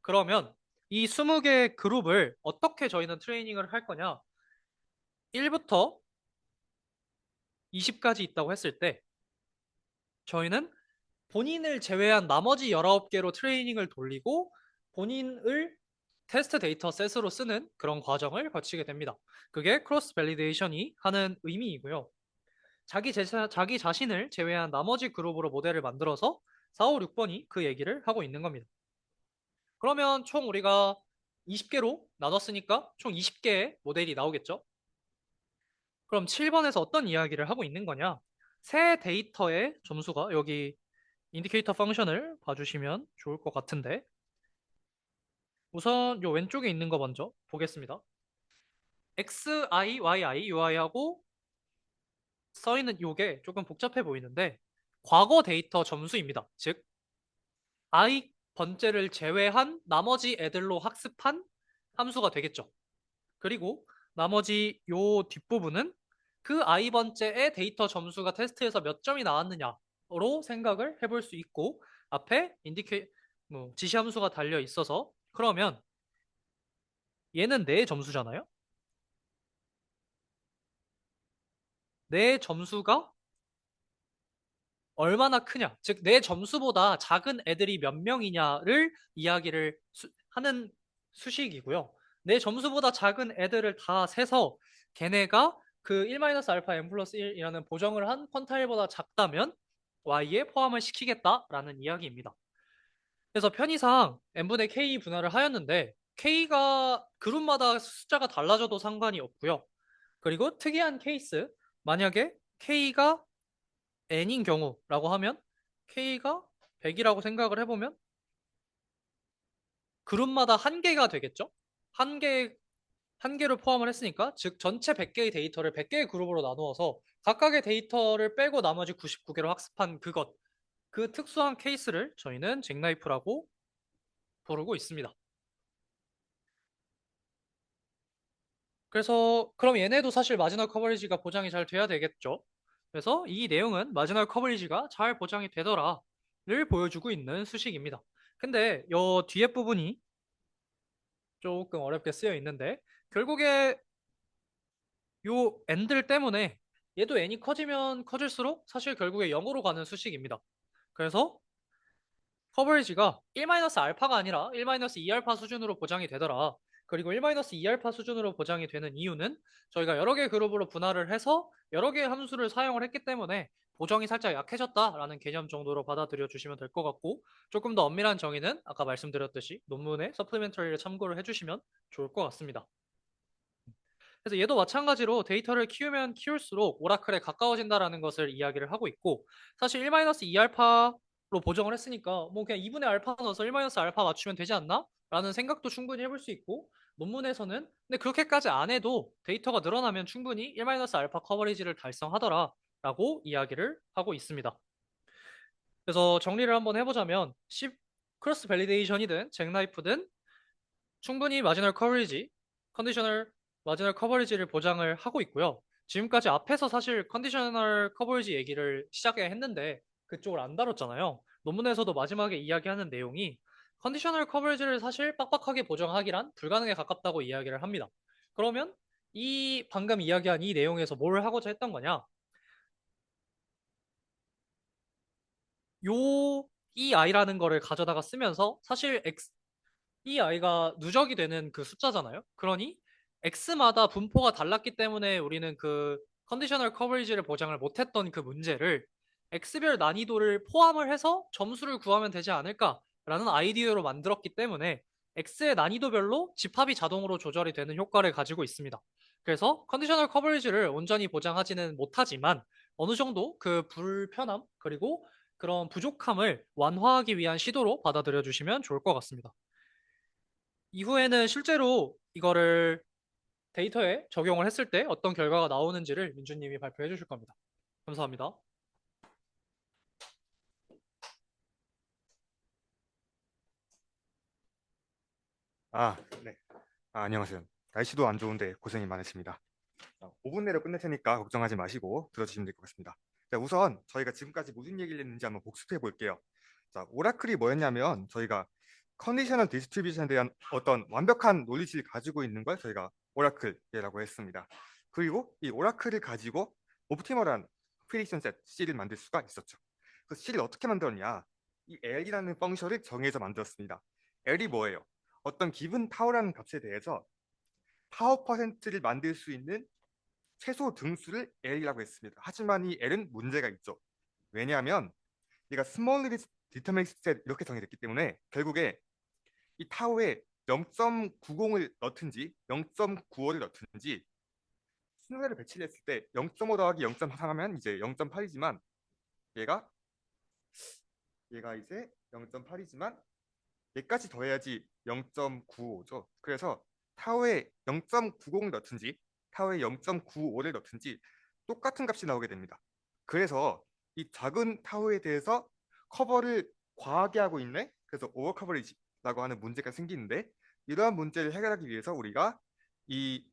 그러면 이 20개의 그룹을 어떻게 저희는 트레이닝을 할 거냐? 1부터 20까지 있다고 했을 때 저희는 본인을 제외한 나머지 19개로 트레이닝을 돌리고 본인을 테스트 데이터 셋으로 쓰는 그런 과정을 거치게 됩니다. 그게 크로스 밸리데이션이 하는 의미이고요. 자기 자신을 제외한 나머지 그룹으로 모델을 만들어서 4, 5, 6번이 그 얘기를 하고 있는 겁니다. 그러면 총 우리가 20개로 나눴으니까 총 20개의 모델이 나오겠죠? 그럼 7번에서 어떤 이야기를 하고 있는 거냐? 새 데이터의 점수가 여기 인디케이터 펑션을 봐주시면 좋을 것 같은데 우선 요 왼쪽에 있는 거 먼저 보겠습니다. xi, yi, ui하고 써 있는 요게 조금 복잡해 보이는데 과거 데이터 점수입니다. 즉 i 번째를 제외한 나머지 애들로 학습한 함수가 되겠죠. 그리고 나머지 요 뒷부분은 그 i 번째의 데이터 점수가 테스트에서 몇 점이 나왔느냐로 생각을 해볼 수 있고 앞에 지시 함수가 달려 있어서 그러면 얘는 내 점수잖아요. 내 점수가 얼마나 크냐, 즉 내 점수보다 작은 애들이 몇 명이냐를 이야기를 하는 수식이고요. 내 점수보다 작은 애들을 다 세서 걔네가 그 1-알파 n 플러스 1이라는 보정을 한 퀀타일보다 작다면 y에 포함을 시키겠다라는 이야기입니다. 그래서 편의상 n분의 k 분할을 하였는데 k가 그룹마다 숫자가 달라져도 상관이 없고요. 그리고 특이한 케이스, 만약에 k가 n인 경우라고 하면 k가 100이라고 생각을 해보면 그룹마다 한 개가 되겠죠? 한 개를 포함을 했으니까 즉 전체 100개의 데이터를 100개의 그룹으로 나누어서 각각의 데이터를 빼고 나머지 99개로 학습한 그 특수한 케이스를 저희는 잭나이프라고 부르고 있습니다. 그래서 그럼 얘네도 사실 마지널 커버리지가 보장이 잘 돼야 되겠죠. 그래서 이 내용은 마지널 커버리지가 잘 보장이 되더라를 보여주고 있는 수식입니다. 근데 요 뒤에 부분이 조금 어렵게 쓰여 있는데 결국에 요 n들 때문에 얘도 n이 커지면 커질수록 사실 결국에 0으로 가는 수식입니다. 그래서 커버리지가 1-알파가 아니라 1-2알파 수준으로 보장이 되더라. 그리고 1-2알파 수준으로 보장이 되는 이유는 저희가 여러 개 그룹으로 분할을 해서 여러 개의 함수를 사용을 했기 때문에 보정이 살짝 약해졌다라는 개념 정도로 받아들여 주시면 될 것 같고 조금 더 엄밀한 정의는 아까 말씀드렸듯이 논문의 서플리멘터리를 참고를 해주시면 좋을 것 같습니다. 그래서 얘도 마찬가지로 데이터를 키우면 키울수록 오라클에 가까워진다라는 것을 이야기를 하고 있고 사실 1-2알파로 보정을 했으니까 뭐 그냥 2분의 알파 넣어서 1-알파 맞추면 되지 않나? 라는 생각도 충분히 해볼 수 있고 논문에서는 근데 그렇게까지 안 해도 데이터가 늘어나면 충분히 1-알파 커버리지를 달성하더라 라고 이야기를 하고 있습니다. 그래서 정리를 한번 해보자면 크로스 밸리데이션이든 잭나이프든 충분히 마지널 커버리지, 컨디셔널 마지널 커버리지를 보장을 하고 있고요. 지금까지 앞에서 사실 컨디셔널 커버리지 얘기를 시작해 했는데 그쪽을 안 다뤘잖아요. 논문에서도 마지막에 이야기하는 내용이 컨디셔널 커버리지를 사실 빡빡하게 보정하기란 불가능에 가깝다고 이야기를 합니다. 그러면 이 방금 이야기한 이 내용에서 뭘 하고자 했던 거냐? 이 i라는 거를 가져다가 쓰면서 사실 이 i가 누적이 되는 그 숫자잖아요. 그러니 x마다 분포가 달랐기 때문에 우리는 그 컨디셔널 커버리지를 보장을 못했던 그 문제를 x별 난이도를 포함을 해서 점수를 구하면 되지 않을까라는 아이디어로 만들었기 때문에 x의 난이도별로 집합이 자동으로 조절이 되는 효과를 가지고 있습니다. 그래서 컨디셔널 커버리지를 온전히 보장하지는 못하지만 어느 정도 그 불편함 그리고 그런 부족함을 완화하기 위한 시도로 받아들여 주시면 좋을 것 같습니다. 이후에는 실제로 이거를 데이터에 적용을 했을 때 어떤 결과가 나오는지를 민주님이 발표해 주실 겁니다. 감사합니다. 네. 안녕하세요. 날씨도 안 좋은데 고생이 많으십니다. 5분 내로 끝낼 테니까 걱정하지 마시고 들어주시면 될 것 같습니다. 자, 우선 저희가 지금까지 무슨 얘기를 했는지 한번 복습해 볼게요. 자, 오라클이 뭐였냐면 저희가 컨디셔널 디스트리뷰션에 대한 어떤 완벽한 논리치를 가지고 있는 걸 저희가 오라클이라고 했습니다. 그리고 이 오라클을 가지고 옵티멀한 프리딕션 셋 C를 만들 수가 있었죠. 그 C를 어떻게 만들었냐? 이 L이라는 펑션을 정해서 만들었습니다. L이 뭐예요? 어떤 기분 타워라는 값에 대해서 파워 퍼센트를 만들 수 있는 최소 등수를 L이라고 했습니다. 하지만 이 L은 문제가 있죠. 왜냐하면 얘가 스몰 디터미니스틱 셋 이렇게 정해졌기 때문에 결국에 이 타워에 0.90을 넣든지 0.95를 넣든지 순서를 배치를 했을 때 0.5 더하기 0.3 하면 이제 0.8이지만 얘가 이제 0.8이지만 얘까지 더해야지 0.95죠. 그래서 타워에 0.90을 넣든지 타워에 0.95를 넣든지 똑같은 값이 나오게 됩니다. 그래서 이 작은 타워에 대해서 커버를 과하게 하고 있네. 그래서 오버 커버리지라고 하는 문제가 생기는데 이러한 문제를 해결하기 위해서 우리가 이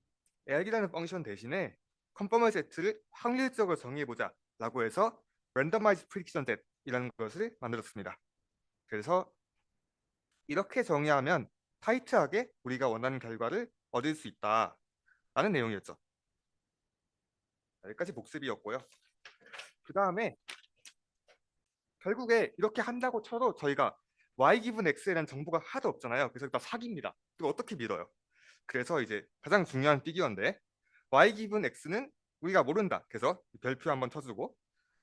L이라는 펑션 대신에 컨포먼 세트를 확률적으로 정의해보자 라고 해서 랜덤마이즈 프리딕션 셋이라는 것을 만들었습니다. 그래서 이렇게 정의하면 타이트하게 우리가 원하는 결과를 얻을 수 있다라는 내용이었죠. 여기까지 복습이었고요. 그 다음에 결국에 이렇게 한다고 쳐도 저희가 y 기분 x에 대한 정보가 하나도 없잖아요. 그래서 일단 사기입니다. 이거 어떻게 믿어요? 그래서 이제 가장 중요한 피규어인데 y 기분 x는 우리가 모른다. 그래서 별표 한번 쳐주고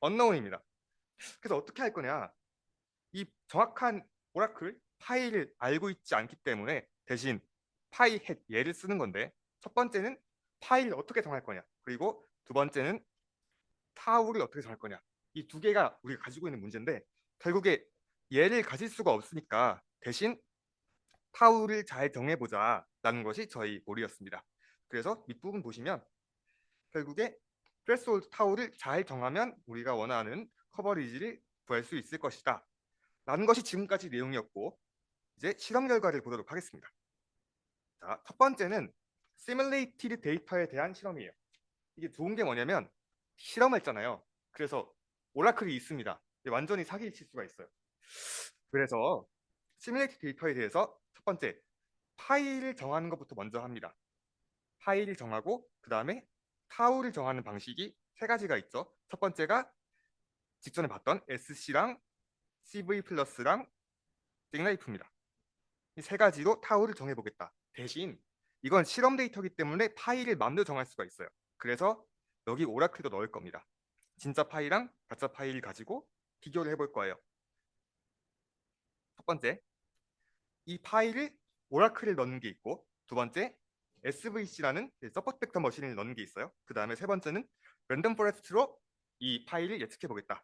unknown입니다. 그래서 어떻게 할 거냐? 이 정확한 오라클 파일을 알고 있지 않기 때문에 대신 파이 헷 얘를 쓰는 건데 첫 번째는 파일을 어떻게 정할 거냐 그리고 두 번째는 타우를 어떻게 정할 거냐 이 두 개가 우리가 가지고 있는 문제인데 결국에 얘를 가질 수가 없으니까 대신 타우를 잘 정해보자 라는 것이 저희 몰이었습니다. 그래서 밑부분 보시면 결국에 threshold 타우를 잘 정하면 우리가 원하는 커버리지를 구할 수 있을 것이다 라는 것이 지금까지 내용이었고 이제 실험 결과를 보도록 하겠습니다. 자, 첫 번째는 시뮬레이티드 데이터에 대한 실험이에요. 이게 좋은 게 뭐냐면 실험을 했잖아요. 그래서 오라클이 있습니다. 완전히 사기를 칠 수가 있어요. 그래서 시뮬레이티드 데이터에 대해서 첫 번째 파일을 정하는 것부터 먼저 합니다. 파일을 정하고 그 다음에 타우를 정하는 방식이 세 가지가 있죠. 첫 번째가 직전에 봤던 SC랑 CV 플러스랑 잭라이프입니다. 이 세 가지로 타우를 정해보겠다. 대신 이건 실험 데이터이기 때문에 파일을 마음대로 정할 수가 있어요. 그래서 여기 오라클도 넣을 겁니다. 진짜 파일이랑 가짜 파일 가지고 비교를 해볼 거예요. 첫 번째, 이 파일을 오라클에 넣는 게 있고 두 번째, SVC라는 서포트 벡터 머신을 넣는 게 있어요. 그 다음에 세 번째는 랜덤 포레스트로 이 파일을 예측해 보겠다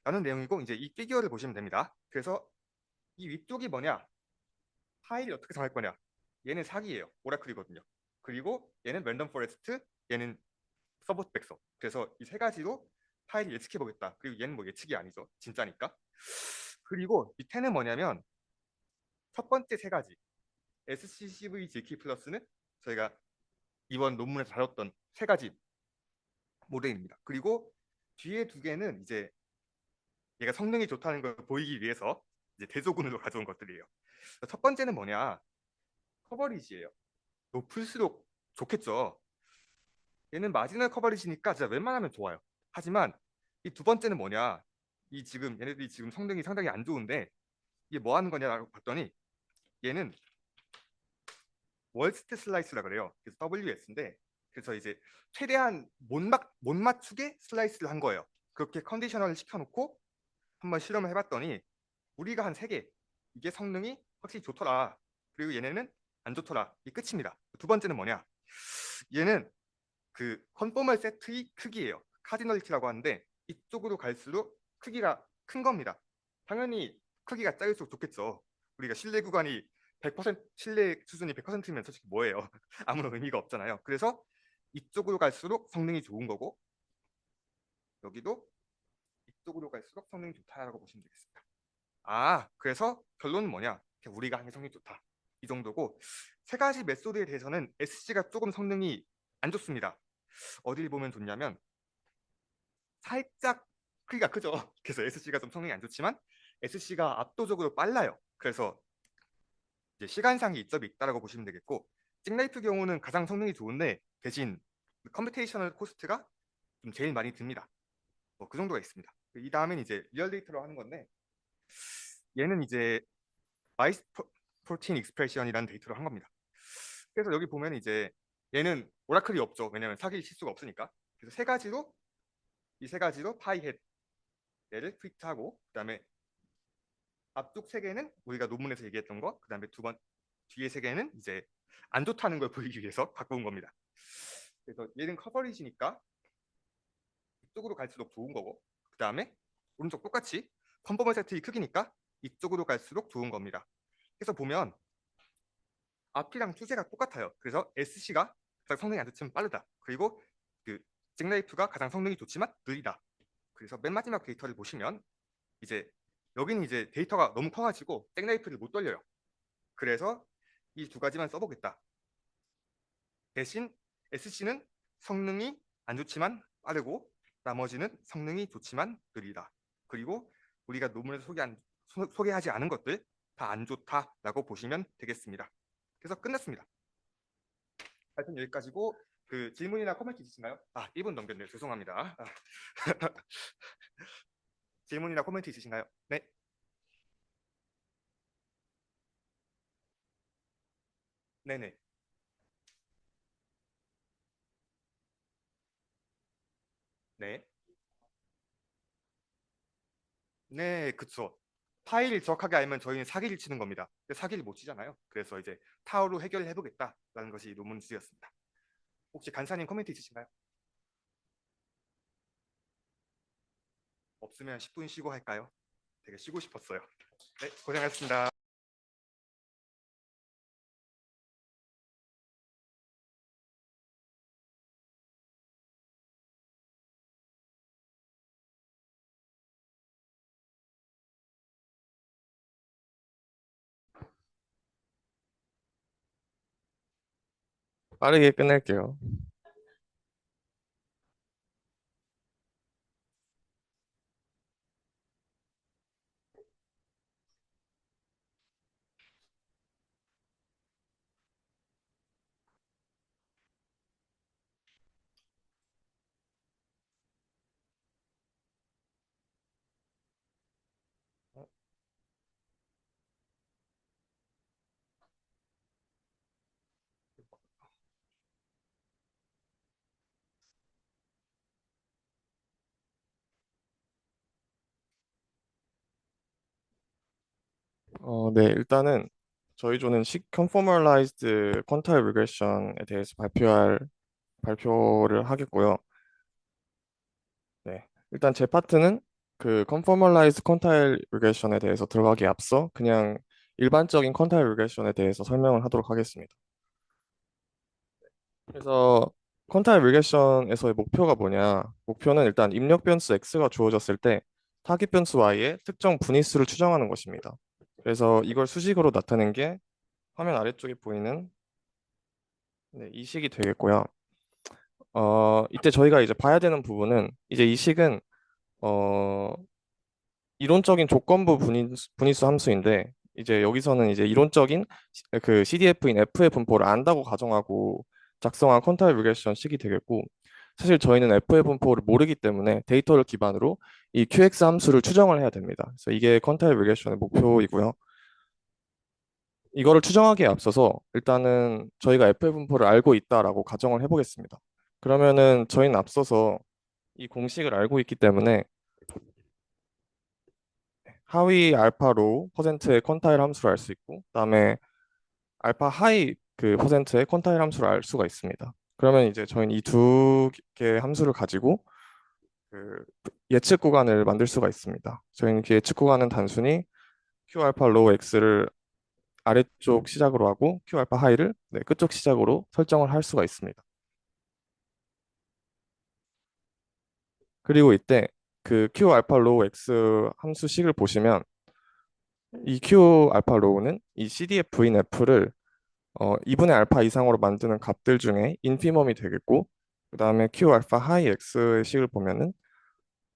라는 내용이고 이제 이 피규어를 보시면 됩니다. 그래서 이 위쪽이 뭐냐? 파일을 어떻게 정할 거냐? 얘는 사기예요. 오라클이거든요. 그리고 얘는 랜덤 포레스트, 얘는 서포트 벡터. 그래서 이 세 가지로 파일을 예측해 보겠다. 그리고 얘는 뭐 예측이 아니죠. 진짜니까. 그리고 밑에는 뭐냐면 첫 번째 세 가지 SCCV GK 플러스는 저희가 이번 논문에서 다뤘던 세 가지 모델입니다. 그리고 뒤에 두 개는 이제 얘가 성능이 좋다는 걸 보이기 위해서 이제 대조군으로 가져온 것들이에요. 첫 번째는 뭐냐? 커버리지예요. 높을수록 좋겠죠. 얘는 마지널 커버리지니까 진짜 웬만하면 좋아요. 하지만 이 두 번째는 뭐냐? 이 지금 얘네들이 지금 성능이 상당히 안 좋은데 이게 뭐 하는 거냐라고 봤더니 얘는 월스트 슬라이스라 그래요. 그래서 WS인데 그래서 이제 최대한 못 맞추게 슬라이스를 한 거예요. 그렇게 컨디셔널을 시켜놓고 한번 실험을 해봤더니 우리가 한 3개 이게 성능이 확실히 좋더라. 그리고 얘네는 안 좋더라. 이 끝입니다. 두 번째는 뭐냐? 얘는 그 컨포멀 세트의 크기예요. 카디널리티라고 하는데 이쪽으로 갈수록 크기가 큰 겁니다. 당연히 크기가 작을수록 좋겠죠. 우리가 신뢰 구간이 100% 신뢰 수준이 100%면 솔직히 뭐예요? 아무런 의미가 없잖아요. 그래서 이쪽으로 갈수록 성능이 좋은 거고 여기도 이쪽으로 갈수록 성능이 좋다라고 보시면 되겠습니다. 아, 그래서 결론은 뭐냐? 우리가 하는 게 성능이 좋다. 이 정도고 세 가지 메소드에 대해서는 SC가 조금 성능이 안 좋습니다. 어디를 보면 좋냐면 살짝 크기가 크죠. 그래서 SC가 좀 성능이 안 좋지만 SC가 압도적으로 빨라요. 그래서 이제 시간상의 이점이 있다라고 보시면 되겠고, 잭나이프 경우는 가장 성능이 좋은데 대신 컴퓨테이셔널 코스트가 좀 제일 많이 듭니다. 그 정도가 있습니다. 이 다음엔 이제 리얼 데이터로 하는 건데, 얘는 이제 마이스 프로틴 익스프레션이라는 데이터로 한 겁니다. 그래서 여기 보면 이제 얘는 오라클이 없죠. 왜냐면 사기 실수가 없으니까. 그래서 이 세 가지로 파이 헷 얘를 프리트하고, 그다음에 앞쪽 세 개는 우리가 논문에서 얘기했던 거, 그다음에 뒤에 세 개는 이제 안 좋다는 걸 보이기 위해서 바꾼 겁니다. 그래서 얘는 커버리지니까 이쪽으로 갈수록 좋은 거고, 그다음에 오른쪽 똑같이 컨포먼스 세트의 크기니까 이쪽으로 갈수록 좋은 겁니다. 그래서 보면 앞이랑 추세가 똑같아요. 그래서 SC가 가장 성능이 안 좋지만 빠르다. 그리고 그 잭나이프가 가장 성능이 좋지만 느리다. 그래서 맨 마지막 데이터를 보시면 이제 여기는 이제 데이터가 너무 커가지고 잭나이프를 못 돌려요. 그래서 이 두 가지만 써보겠다. 대신 SC는 성능이 안 좋지만 빠르고 나머지는 성능이 좋지만 느리다. 그리고 우리가 논문에서 소개하지 않은 것들 다 안 좋다라고 보시면 되겠습니다. 그래서 끝났습니다. 하여튼 여기까지고, 그 질문이나 코멘트 있으신가요? 1분 넘겼네요. 죄송합니다. 질문이나 코멘트 있으신가요? 네. 네네. 네. 네, 그쵸. 파일을 정확하게 알면 저희는 사기를 치는 겁니다. 근데 사기를 못 치잖아요. 그래서 이제 타워로 해결을 해보겠다라는 것이 논문 주제였습니다. 혹시 간사님 코멘트 있으신가요? 없으면 10분 쉬고 할까요? 되게 쉬고 싶었어요. 네, 고생하셨습니다. 빠르게 끝낼게요. 네, 일단은 저희 조는 Conformalized Quantile Regression에 대해서 발표를 하겠고요. 네, 일단 제 파트는 그 Conformalized Quantile Regression에 대해서 들어가기에 앞서 그냥 일반적인 Quantile Regression에 대해서 설명을 하도록 하겠습니다. 그래서 Quantile Regression에서의 목표가 뭐냐? 목표는 일단 입력 변수 x가 주어졌을 때 타깃 변수 y의 특정 분위수를 추정하는 것입니다. 그래서 이걸 수식으로 나타낸 게 화면 아래쪽에 보이는 네, 이 식이 되겠고요. 이때 저희가 이제 봐야 되는 부분은 이제 이 식은 어, 이론적인 조건부 분위수 함수인데 이제 여기서는 이제 이론적인 그 CDF인 F의 분포를 안다고 가정하고 작성한 퀀타일 리그레션 식이 되겠고, 사실 저희는 F의 분포를 모르기 때문에 데이터를 기반으로 이 QX 함수를 추정을 해야 됩니다. 그래서 이게 퀀타일 리그레션의 목표이고요. 이거를 추정하기에 앞서서 일단은 저희가 F의 분포를 알고 있다라고 가정을 해보겠습니다. 그러면은 저희는 앞서서 이 공식을 알고 있기 때문에 하위 알파 로우 퍼센트의 퀀타일 함수를 알 수 있고, 그다음에 알파 하이 그 퍼센트의 퀀타일 함수를 알 수가 있습니다. 그러면 이제 저희는 이 두 개의 함수를 가지고 그 예측 구간을 만들 수가 있습니다. 저희는 그 예측 구간은 단순히 Q 알파 로우 X를 아래쪽 시작으로 하고 Q 알파 하이를 끝쪽 시작으로 설정을 할 수가 있습니다. 그리고 이때 그 Q 알파 로우 X 함수식을 보시면 이 Q 알파 로우는 이 CDF인 F를 2분의 알파 이상으로 만드는 값들 중에 인피멈이 되겠고, 그 다음에 Q 알파 하이 X의 식을 보면은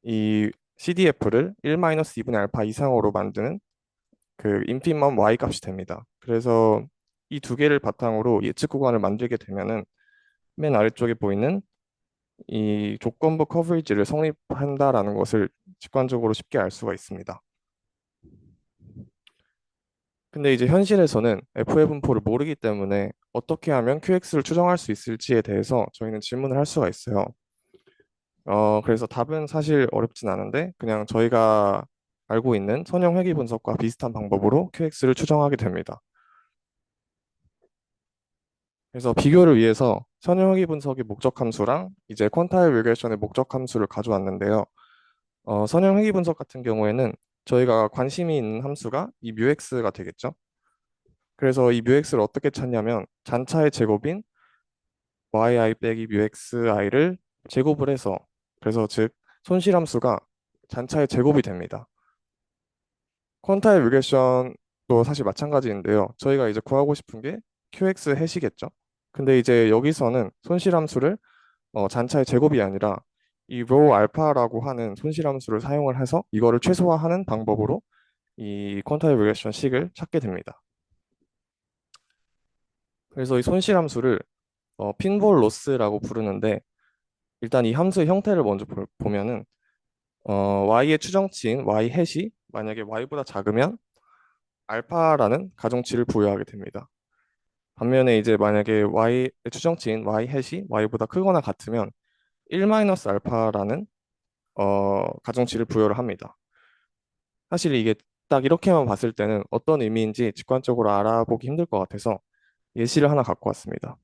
이 CDF를 1-2분의 알파 이상으로 만드는 그 인피멈 y 값이 됩니다. 그래서 이 두 개를 바탕으로 예측 구간을 만들게 되면은 맨 아래쪽에 보이는 이 조건부 커버리지를 성립한다라는 것을 직관적으로 쉽게 알 수가 있습니다. 근데 이제 현실에서는 F의 분포를 모르기 때문에 어떻게 하면 QX를 추정할 수 있을지에 대해서 저희는 질문을 할 수가 있어요. 그래서 답은 사실 어렵진 않은데 그냥 저희가 알고 있는 선형 회귀 분석과 비슷한 방법으로 QX를 추정하게 됩니다. 그래서 비교를 위해서 선형 회귀 분석의 목적 함수랑 이제 퀀타일 리그레션의 목적 함수를 가져왔는데요. 선형 회귀 분석 같은 경우에는 저희가 관심이 있는 함수가 이 뮤x가 되겠죠. 그래서 이 뮤x를 어떻게 찾냐면 잔차의 제곱인 yi 빼기 뮤xi를 제곱을 해서 그래서 즉 손실함수가 잔차의 제곱이 됩니다. 퀀타일 리그레션도 사실 마찬가지인데요. 저희가 이제 구하고 싶은 게 QX 해시겠죠. 근데 이제 여기서는 손실함수를 잔차의 제곱이 아니라 이 로 알파라고 하는 손실함수를 사용을 해서 이거를 최소화하는 방법으로 이 퀀타일 리그레션 식을 찾게 됩니다. 그래서 이 손실함수를 핀볼 로스라고 부르는데 일단 이 함수의 형태를 먼저 보면은 y의 추정치인 y 햇이 만약에 y보다 작으면 알파라는 가정치를 부여하게 됩니다. 반면에 이제 만약에 y의 추정치인 y 햇이 y보다 크거나 같으면 1-알파라는 가정치를 부여를 합니다. 사실 이게 딱 이렇게만 봤을 때는 어떤 의미인지 직관적으로 알아보기 힘들 것 같아서 예시를 하나 갖고 왔습니다.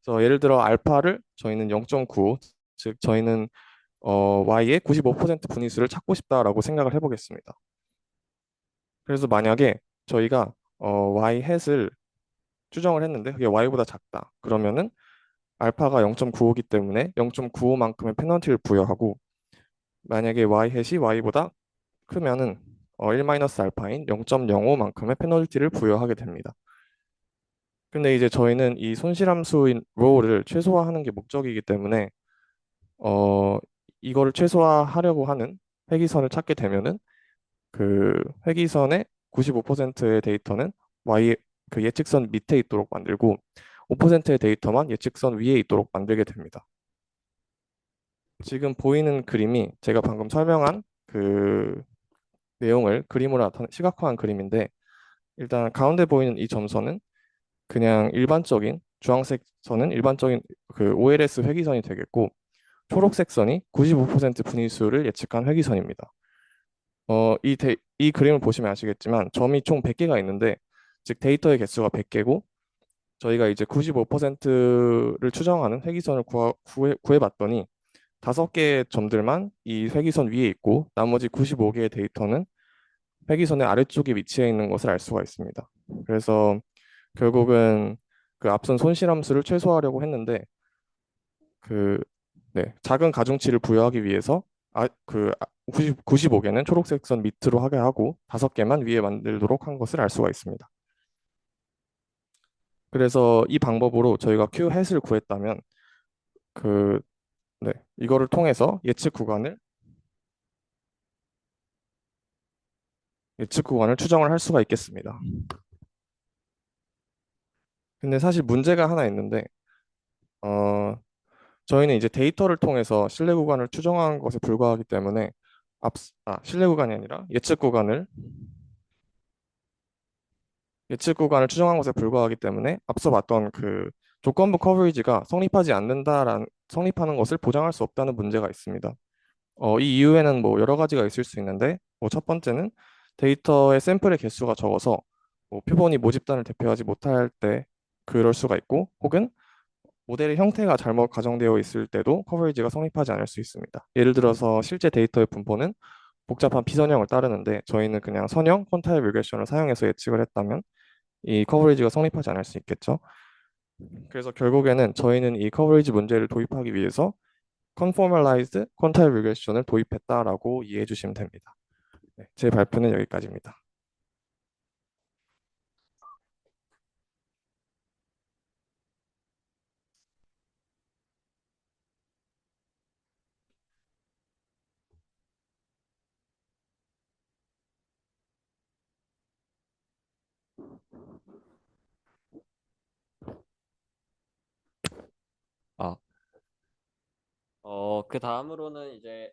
그래서 예를 들어 알파를 저희는 0.95, 즉 저희는 y의 95% 분위수를 찾고 싶다라고 생각을 해보겠습니다. 그래서 만약에 저희가 y 햇을 추정을 했는데 그게 y보다 작다. 그러면은 알파가 0.95이기 때문에 0.95만큼의 페널티를 부여하고 만약에 y 햇이 y보다 크면은 1-알파인 0.05만큼의 페널티를 부여하게 됩니다. 근데 이제 저희는 이 손실함수인 rho를 최소화하는 게 목적이기 때문에 어, 이거를 최소화하려고 하는 회귀선을 찾게 되면은 그 회귀선의 95%의 데이터는 y 그 예측선 밑에 있도록 만들고 5%의 데이터만 예측선 위에 있도록 만들게 됩니다. 지금 보이는 그림이 제가 방금 설명한 그 내용을 그림으로 시각화한 그림인데 일단 가운데 보이는 이 점선은 그냥 일반적인 주황색 선은 일반적인 그 OLS 회귀선이 되겠고 초록색 선이 95% 분위수를 예측한 회귀선입니다. 이 그림을 보시면 아시겠지만 점이 총 100개가 있는데 즉 데이터의 개수가 100개고 저희가 이제 95%를 추정하는 회귀선을 구해봤더니 5개의 점들만 이 회귀선 위에 있고 나머지 95개의 데이터는 회귀선의 아래쪽에 위치해 있는 것을 알 수가 있습니다. 그래서 결국은 그 앞선 손실함수를 최소화하려고 했는데 그 네, 작은 가중치를 부여하기 위해서 95개는 초록색 선 밑으로 하게 하고 5개만 위에 만들도록 한 것을 알 수가 있습니다. 그래서 이 방법으로 저희가 Q 햇을 구했다면 그 네, 이거를 통해서 예측 구간을 추정을 할 수가 있겠습니다. 근데 사실 문제가 하나 있는데 어, 저희는 이제 데이터를 통해서 신뢰 구간을 추정한 것에 불과하기 때문에 신뢰 구간이 아니라 예측 구간을 추정한 것에 불과하기 때문에 앞서 봤던 그 조건부 커버리지가 성립하는 것을 보장할 수 없다는 문제가 있습니다. 이 이유에는 뭐 여러 가지가 있을 수 있는데 뭐 첫 번째는 데이터의 샘플의 개수가 적어서 뭐 표본이 모집단을 대표하지 못할 때 그럴 수가 있고 혹은 모델의 형태가 잘못 가정되어 있을 때도 커버리지가 성립하지 않을 수 있습니다. 예를 들어서 실제 데이터의 분포는 복잡한 비선형을 따르는데 저희는 그냥 선형 퀀타일 리그레션을 사용해서 예측을 했다면 이 커버리지가 성립하지 않을 수 있겠죠. 그래서 결국에는 저희는 이 커버리지 문제를 도입하기 위해서 컨포멀라이즈드 퀀타일 리그레션을 도입했다라고 이해해 주시면 됩니다. 네, 제 발표는 여기까지입니다. 아, 그 다음으로는 이제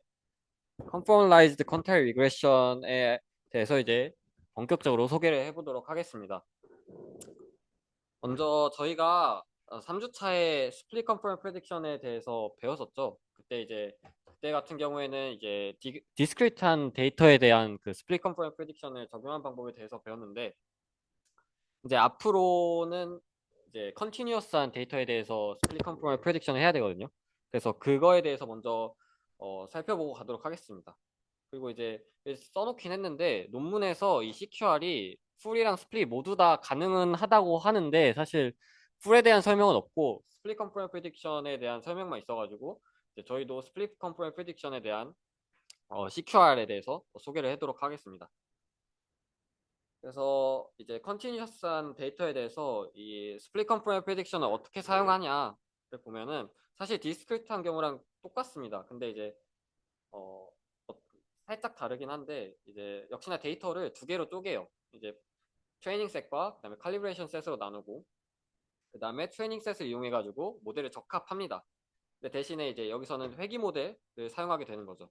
Conformalized Quantile Regression에 대해서 이제 본격적으로 소개를 해보도록 하겠습니다. 먼저 저희가 3주차에 Split Conformal Prediction에 대해서 배웠었죠. 그때 같은 경우에는 이제 디스크리트한 데이터에 대한 그 Split Conformal Prediction을 적용한 방법에 대해서 배웠는데, 이제 앞으로는 이제 컨티뉴어스한 데이터에 대해서 Split Conformal Prediction을 해야 되거든요. 그래서 그거에 대해서 먼저 살펴보고 가도록 하겠습니다. 그리고 이제 써놓긴 했는데, 논문에서 이 CQR이 풀이랑 스플릿 모두 다 가능은 하다고 하는데, 사실 풀에 대한 설명은 없고 스플릿 컴포넌트 프레딕션에 대한 설명만 있어가지고, 이제 저희도 스플릿 컴포넌트 프레딕션에 대한 CQR에 대해서 소개를 하도록 하겠습니다. 그래서 이제 컨티뉴어스한 데이터에 대해서 이 스플릿 컴포넌트 프레딕션을 어떻게 사용하냐를 보면은, 사실 디스크리트한 경우랑 똑같습니다. 근데 이제 살짝 다르긴 한데, 이제 역시나 데이터를 두 개로 쪼개요. 이제 트레이닝 셋과 그다음에 칼리브레이션 셋으로 나누고, 그다음에 트레이닝 셋을 이용해 가지고 모델을 적합합니다. 근데 대신에 이제 여기서는 회귀 모델을 사용하게 되는 거죠.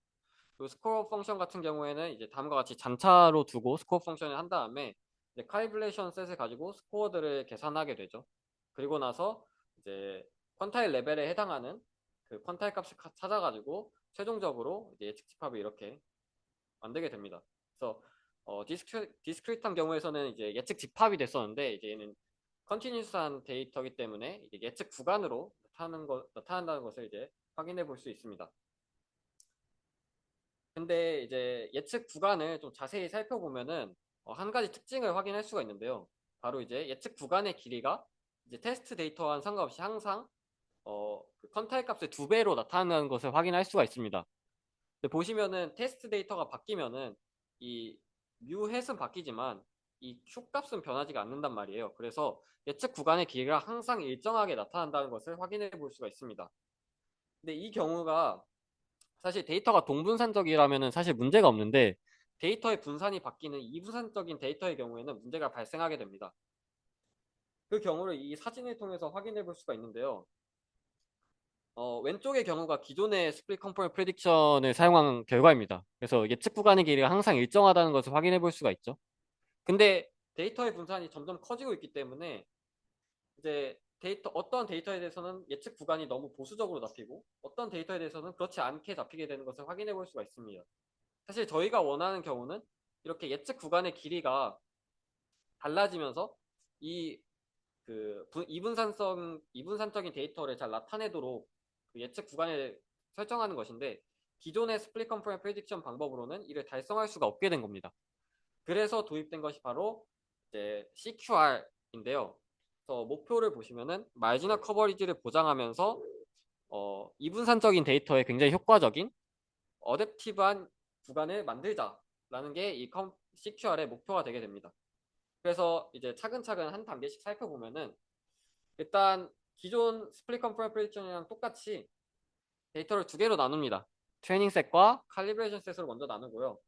그리고 스코어 펑션 같은 경우에는 이제 다음과 같이 잔차로 두고 스코어 펑션을 한 다음에 이제 칼리브레이션 셋을 가지고 스코어들을 계산하게 되죠. 그리고 나서 이제 퀀타일 레벨에 해당하는 그 퀀타일 값을 찾아가지고 최종적으로 이제 예측 집합을 이렇게 만들게 됩니다. 그래서 디스크리트한 경우에서는 이제 예측 집합이 됐었는데, 이제 얘는 컨티뉴스한 데이터이기 때문에 이제 예측 구간으로 나타난다는 것을 이제 확인해 볼 수 있습니다. 근데 이제 예측 구간을 좀 자세히 살펴보면은 한 가지 특징을 확인할 수가 있는데요. 바로 이제 예측 구간의 길이가 이제 테스트 데이터와는 상관없이 항상 그 컨타일 값의 2배로 나타나는 것을 확인할 수가 있습니다. 보시면은 테스트 데이터가 바뀌면은 이 뮤 햇은 바뀌지만 이 Q 값은 변하지가 않는단 말이에요. 그래서 예측 구간의 길이가 항상 일정하게 나타난다는 것을 확인해 볼 수가 있습니다. 근데 이 경우가 사실 데이터가 동분산적이라면은 사실 문제가 없는데, 데이터의 분산이 바뀌는 이분산적인 데이터의 경우에는 문제가 발생하게 됩니다. 그 경우를 이 사진을 통해서 확인해 볼 수가 있는데요. 왼쪽의 경우가 기존의 스플릿 컴포넌트 프레딕션을 사용한 결과입니다. 그래서 예측 구간의 길이가 항상 일정하다는 것을 확인해 볼 수가 있죠. 근데 데이터의 분산이 점점 커지고 있기 때문에 이제 어떤 데이터에 대해서는 예측 구간이 너무 보수적으로 잡히고, 어떤 데이터에 대해서는 그렇지 않게 잡히게 되는 것을 확인해 볼 수가 있습니다. 사실 저희가 원하는 경우는 이렇게 예측 구간의 길이가 달라지면서 이분산적인 데이터를 잘 나타내도록 그 예측 구간을 설정하는 것인데, 기존의 스플릿 컴포넌트 프레딕션 방법으로는 이를 달성할 수가 없게 된 겁니다. 그래서 도입된 것이 바로 이제 CQR인데요. 그래서 목표를 보시면은 마지널 커버리지를 보장하면서 이분산적인 데이터에 굉장히 효과적인 어댑티브한 구간을 만들자라는 게 이 CQR의 목표가 되게 됩니다. 그래서 이제 차근차근 한 단계씩 살펴보면은, 일단 기존 스플릿 컴포넌트 프레딕션이랑 똑같이 데이터를 두 개로 나눕니다. 트레이닝 셋과 칼리브레이션 셋으로 먼저 나누고요.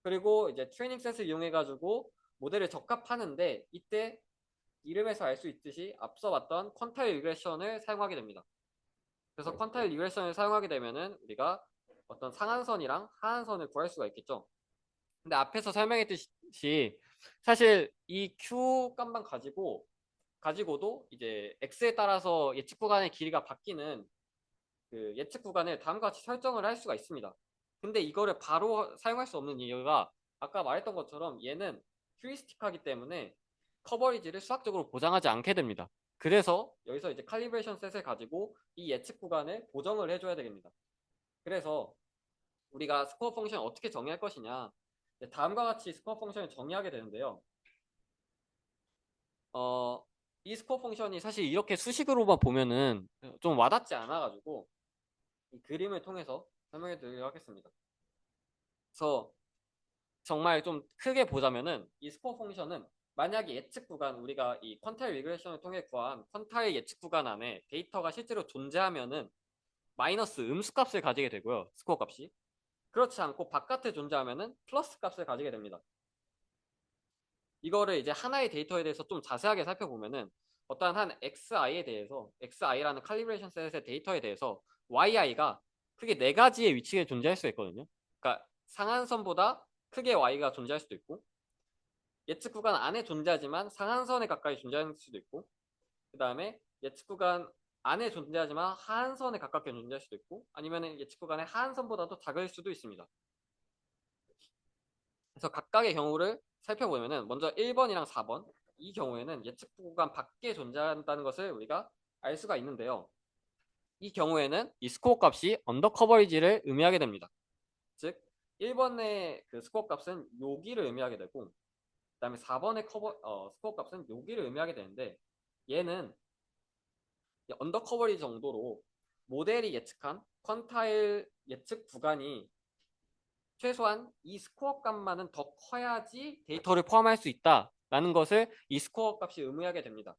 그리고 이제 트레이닝 셋을 이용해 가지고 모델을 적합하는데, 이때 이름에서 알 수 있듯이 앞서 봤던 퀀타일 리그레션을 사용하게 됩니다. 그래서 퀀타일 리그레션을 사용하게 되면은 우리가 어떤 상한선이랑 하한선을 구할 수가 있겠죠. 근데 앞에서 설명했듯이 사실 이 Q 값만 가지고도 이제 X에 따라서 예측 구간의 길이가 바뀌는 그 예측 구간을 다음과 같이 설정을 할 수가 있습니다. 근데 이거를 바로 사용할 수 없는 이유가, 아까 말했던 것처럼 얘는 휴리스틱하기 때문에 커버리지를 수학적으로 보장하지 않게 됩니다. 그래서 여기서 이제 칼리브레이션 셋을 가지고 이 예측 구간을 보정을 해줘야 됩니다. 그래서 우리가 스코어 펑션을 어떻게 정의할 것이냐, 다음과 같이 스코어 펑션을 정의하게 되는데요. 이 스코어 펑션이 사실 이렇게 수식으로만 보면은 좀 와닿지 않아가지고 이 그림을 통해서 설명해 드리도록 하겠습니다. 그래서 정말 좀 크게 보자면은, 이 스코어 펑션은 만약에 예측 구간, 우리가 이 퀀타일 리그레션을 통해 구한 퀀타일 예측 구간 안에 데이터가 실제로 존재하면은 마이너스 음수 값을 가지게 되고요. 스코어 값이. 그렇지 않고 바깥에 존재하면은 플러스 값을 가지게 됩니다. 이거를 이제 하나의 데이터에 대해서 좀 자세하게 살펴보면은 어떠한 한 XI에 대해서 XI라는 칼리브레이션 셋의 데이터에 대해서 YI가 크게 네 가지의 위치에 존재할 수 있거든요. 그러니까 상한선보다 크게 Y가 존재할 수도 있고 예측 구간 안에 존재하지만 상한선에 가까이 존재할 수도 있고 그 다음에 예측 구간 안에 존재하지만 하한선에 가깝게 존재할 수도 있고 아니면 예측 구간의 하한선보다도 작을 수도 있습니다. 그래서 각각의 경우를 살펴보면은 먼저 1번이랑 4번 이 경우에는 예측 구간 밖에 존재한다는 것을 우리가 알 수가 있는데요. 이 경우에는 이 스코어 값이 언더 커버리지를 의미하게 됩니다. 즉 1번의 그 스코어 값은 여기를 의미하게 되고 그다음에 4번의 스코어 값은 여기를 의미하게 되는데 얘는 언더 커버리지 정도로 모델이 예측한 퀀타일 예측 구간이 최소한 이 스코어 값만은 더 커야지 데이터를 포함할 수 있다라는 것을 이 스코어 값이 의미하게 됩니다.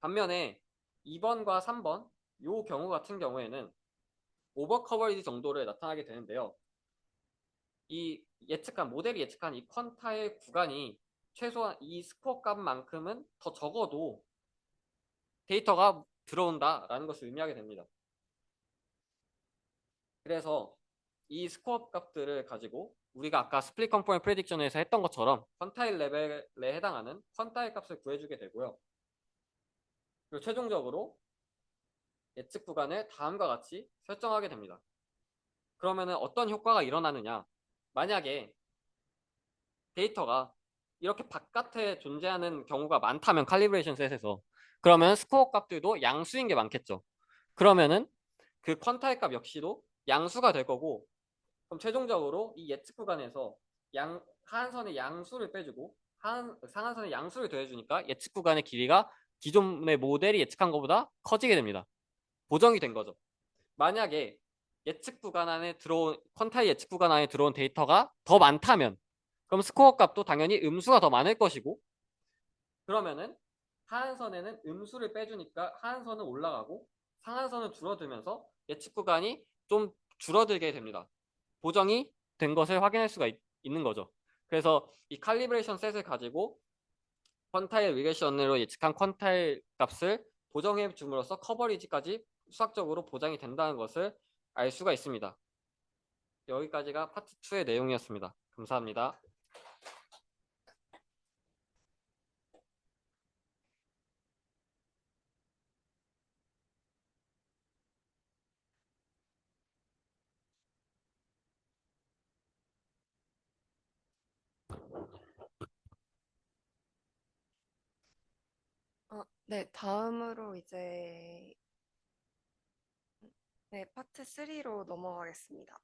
반면에 2번과 3번 이 경우 같은 경우에는 오버 커버리지 정도를 나타나게 되는데요. 이 모델이 예측한 이 퀀타일 구간이 최소한 이 스코어 값만큼은 더 적어도 데이터가 들어온다라는 것을 의미하게 됩니다. 그래서 이 스코어 값들을 가지고 우리가 아까 스플릿 컴포넌트 프레딕션에서 했던 것처럼 퀀타일 레벨에 해당하는 퀀타일 값을 구해주게 되고요. 그리고 최종적으로 예측 구간을 다음과 같이 설정하게 됩니다. 그러면은 어떤 효과가 일어나느냐? 만약에 데이터가 이렇게 바깥에 존재하는 경우가 많다면 칼리브레이션 셋에서 그러면 스코어 값들도 양수인 게 많겠죠. 그러면은 그 퀀타일 값 역시도 양수가 될 거고 그럼 최종적으로 이 예측 구간에서 하한선의 양수를 빼주고 상한선의 양수를 더해주니까 예측 구간의 길이가 기존의 모델이 예측한 것보다 커지게 됩니다. 보정이 된 거죠. 만약에 예측 구간 안에 들어온 퀀타일 예측 구간 안에 들어온 데이터가 더 많다면 그럼 스코어 값도 당연히 음수가 더 많을 것이고 그러면은 하한선에는 음수를 빼주니까 하한선은 올라가고 상한선은 줄어들면서 예측 구간이 좀 줄어들게 됩니다. 보정이 된 것을 확인할 수가 있는 거죠. 그래서 이 칼리브레이션 셋을 가지고 퀀타일 리그레션으로 예측한 퀀타일 값을 보정해 줌으로써 커버리지까지 수학적으로 보장이 된다는 것을 알 수가 있습니다. 여기까지가 파트 2의 내용이었습니다. 감사합니다. 네, 다음으로 이제 네, 파트 3로 넘어가겠습니다.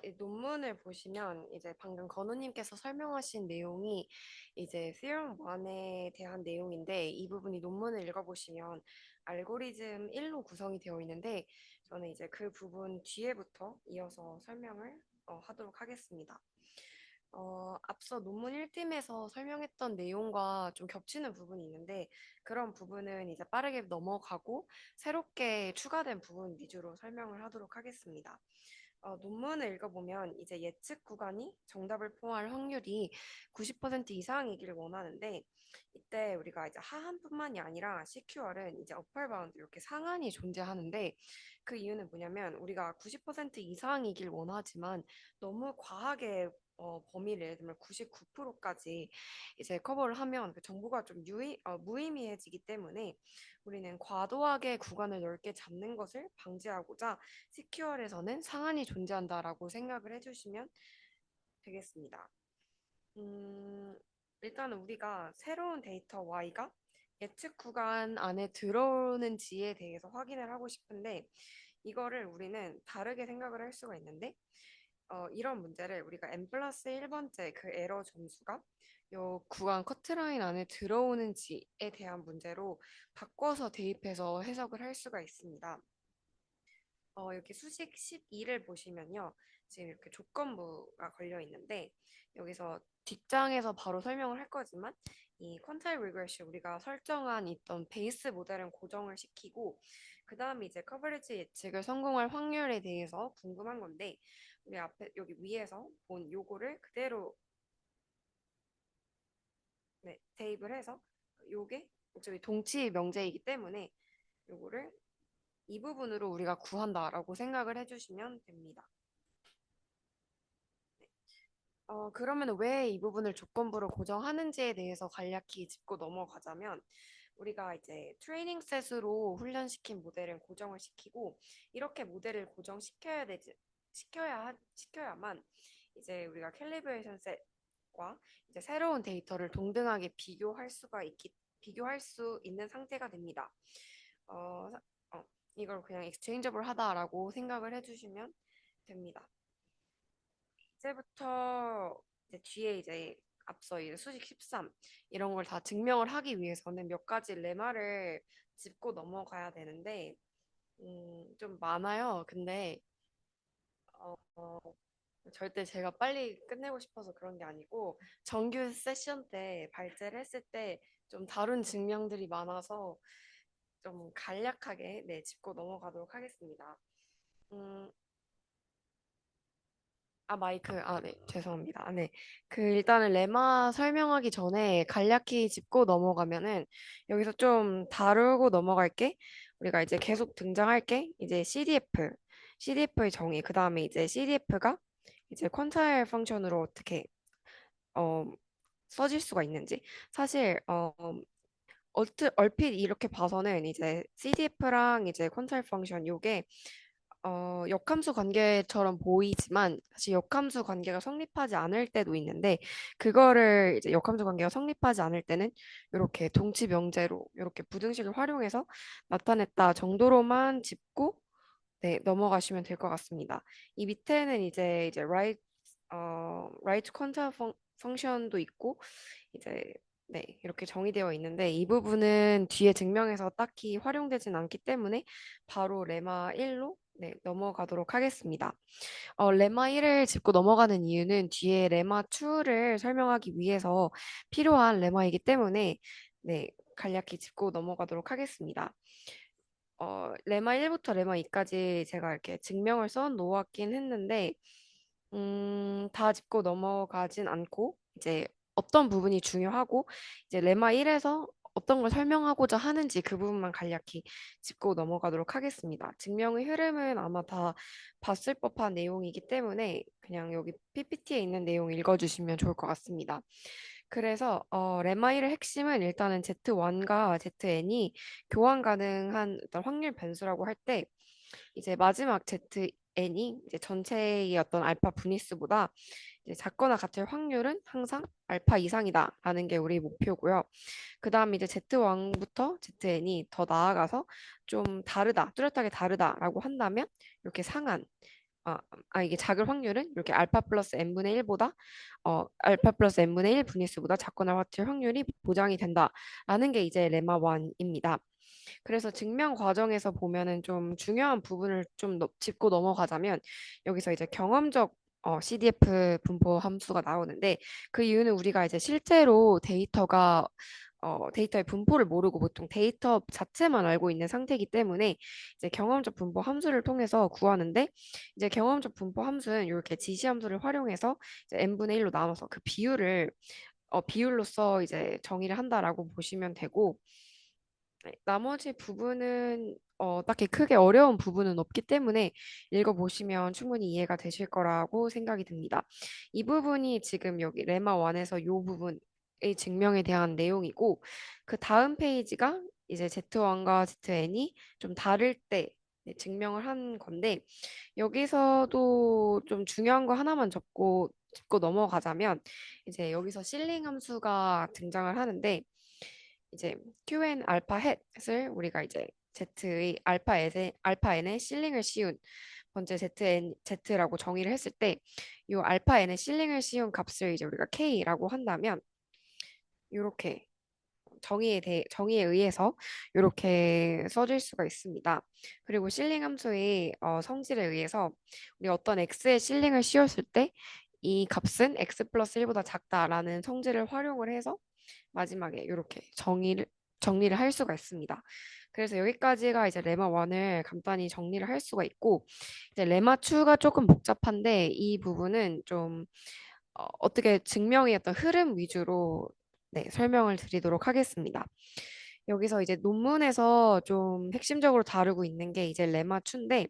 이 논문을 보시면 이제 방금 건우님께서 설명하신 내용이 이제 Theorem 1에 대한 내용인데 이 부분이 논문을 읽어보시면 알고리즘 1로 구성이 되어 있는데 저는 이제 그 부분 뒤에부터 이어서 설명을 하도록 하겠습니다. 앞서 논문 1팀에서 설명했던 내용과 좀 겹치는 부분이 있는데 그런 부분은 이제 빠르게 넘어가고 새롭게 추가된 부분 위주로 설명을 하도록 하겠습니다. 논문을 읽어보면 이제 예측 구간이 정답을 포함할 확률이 90% 이상이기를 원하는데 이때 우리가 이제 하한뿐만이 아니라 CQR은 이제 upper bound 이렇게 상한이 존재하는데 그 이유는 뭐냐면 우리가 90% 이상이길 원하지만 너무 과하게 범위를 예를 들면 99%까지 이제 커버를 하면 그 정보가 좀 무의미해지기 때문에 우리는 과도하게 구간을 넓게 잡는 것을 방지하고자 CQR에서는 상한이 존재한다라고 생각을 해주시면 되겠습니다. 일단은 우리가 새로운 데이터 Y가 예측 구간 안에 들어오는지에 대해서 확인을 하고 싶은데 이거를 우리는 다르게 생각을 할 수가 있는데 이런 문제를 우리가 n 플러스 1번째 그 에러 점수가 요 구간 커트라인 안에 들어오는지에 대한 문제로 바꿔서 대입해서 해석을 할 수가 있습니다. 여기 수식 12를 보시면요. 지금 이렇게 조건부가 걸려 있는데 여기서 뒷장에서 바로 설명을 할 거지만 이 퀀타일 리그레션 우리가 설정한 있던 베이스 모델은 고정을 시키고 그 다음에 이제 커버리지 예측을 성공할 확률에 대해서 궁금한 건데 우리 앞에 여기 위에서 본 요거를 그대로 대입을 해서 요게 어차피 동치 명제이기 때문에 요거를 이 부분으로 우리가 구한다라고 생각을 해주시면 됩니다. 그러면 왜 이 부분을 조건부로 고정하는지에 대해서 간략히 짚고 넘어가자면 우리가 이제 트레이닝 셋으로 훈련시킨 모델을 고정을 시키고 이렇게 모델을 고정시켜야 되지 시켜야만 이제 우리가 캘리브레이션 셋과 이제 새로운 데이터를 동등하게 비교할 수 있는 상태가 됩니다. 이걸 그냥 exchangeable 하다라고 생각을 해주시면 됩니다. 이제부터 이제 뒤에 이제 앞서 이제 수식 13 이런 걸 다 증명을 하기 위해서는 몇 가지 레마를 짚고 넘어가야 되는데 좀 많아요. 근데 어, 절대 제가 빨리 끝내고 싶어서 그런 게 아니고 정규 세션 때 발제를 했을 때 좀 다룬 증명들이 많아서 좀 간략하게 짚고 넘어가도록 하겠습니다. 네, 죄송합니다. 네. 일단은 레마 설명하기 전에 간략히 짚고 넘어가면은 여기서 좀 다루고 넘어갈 게 우리가 이제 계속 등장할 게 이제 CDF의 정의, 그 다음에 이제 CDF가 이제 퀀타일 펑션으로 어떻게 어, 써질 수가 있는지 사실 얼핏 이렇게 봐서는 이제 CDF랑 이제 퀀타일 펑션 요게 역함수 관계처럼 보이지만 사실 역함수 관계가 성립하지 않을 때도 있는데 그거를 이제 역함수 관계가 성립하지 않을 때는 이렇게 동치 명제로 이렇게 부등식을 활용해서 나타냈다 정도로만 짚고 넘어가시면 될 것 같습니다. 이 밑에는 이제 right quantile 펑션도 있고 이제 이렇게 정의되어 있는데 이 부분은 뒤에 증명에서 딱히 활용되진 않기 때문에 바로 레마 1로 넘어가도록 하겠습니다. 레마 1을 짚고 넘어가는 이유는 뒤에 레마 2를 설명하기 위해서 필요한 레마이기 때문에 간략히 짚고 넘어가도록 하겠습니다. 레마 1부터 레마 2까지 제가 이렇게 증명을 써 놓았긴 했는데 다 짚고 넘어가진 않고 이제 어떤 부분이 중요하고 이제 레마 1에서 어떤 걸 설명하고자 하는지 그 부분만 간략히 짚고 넘어가도록 하겠습니다. 증명의 흐름은 아마 다 봤을 법한 내용이기 때문에 그냥 여기 PPT에 있는 내용 읽어주시면 좋을 것 같습니다. 그래서 레마 1의 핵심은 일단은 Z1과 ZN이 교환 가능한 어떤 확률 변수라고 할 때 이제 마지막 ZN이 이제 전체의 어떤 알파 분위수보다 이제 작거나 같을 확률은 항상 알파 이상이다라는 게 우리 목표고요. 그 다음에 이제 Z1부터 ZN이 더 나아가서 좀 다르다, 뚜렷하게 다르다라고 한다면 이렇게 이게 작을 확률은 이렇게 알파 플러스 n분의 1보다 알파 플러스 n분의 1 분위수보다 작거나 같을 확률이 보장이 된다라는 게 이제 레마 1입니다. 그래서 증명 과정에서 보면은 좀 중요한 부분을 좀 짚고 넘어가자면 여기서 이제 경험적 CDF 분포 함수가 나오는데 그 이유는 우리가 이제 실제로 데이터의 분포를 모르고 보통 데이터 자체만 알고 있는 상태이기 때문에 이제 경험적 분포 함수를 통해서 구하는데 이제 경험적 분포 함수는 이렇게 지시 함수를 활용해서 이제 n분의 1로 나눠서 그 비율로서 이제 정의를 한다라고 보시면 되고 나머지 부분은 딱히 크게 어려운 부분은 없기 때문에 읽어보시면 충분히 이해가 되실 거라고 생각이 듭니다. 이 부분이 지금 여기 레마 1에서 이 부분의 증명에 대한 내용이고 그 다음 페이지가 이제 Z1과 ZN이 좀 다를 때 증명을 한 건데 여기서도 좀 중요한 거 하나만 짚고 넘어가자면 이제 여기서 실링 함수가 등장을 하는데 이제 QN 알파 햇을 우리가 이제 Z의 알파 n에 실링을 씌운 번째 Z라고 정의를 했을 때 이 알파 n에 실링을 씌운 값을 이제 우리가 K라고 한다면 이렇게 정의에 의해서 이렇게 써줄 수가 있습니다. 그리고 실링 함수의 성질에 의해서 우리 어떤 x에 실링을 씌웠을 때 이 값은 x 플러스 1보다 작다라는 성질을 활용을 해서 마지막에 이렇게 정리를 할 수가 있습니다. 그래서 여기까지가 이제 레마 1을 간단히 정리를 할 수가 있고 이제 레마 2가 조금 복잡한데 이 부분은 좀 어떻게 증명의 어떤 흐름 위주로 네, 설명을 드리도록 하겠습니다. 여기서 이제 논문에서 좀 핵심적으로 다루고 있는 게 이제 레마 2인데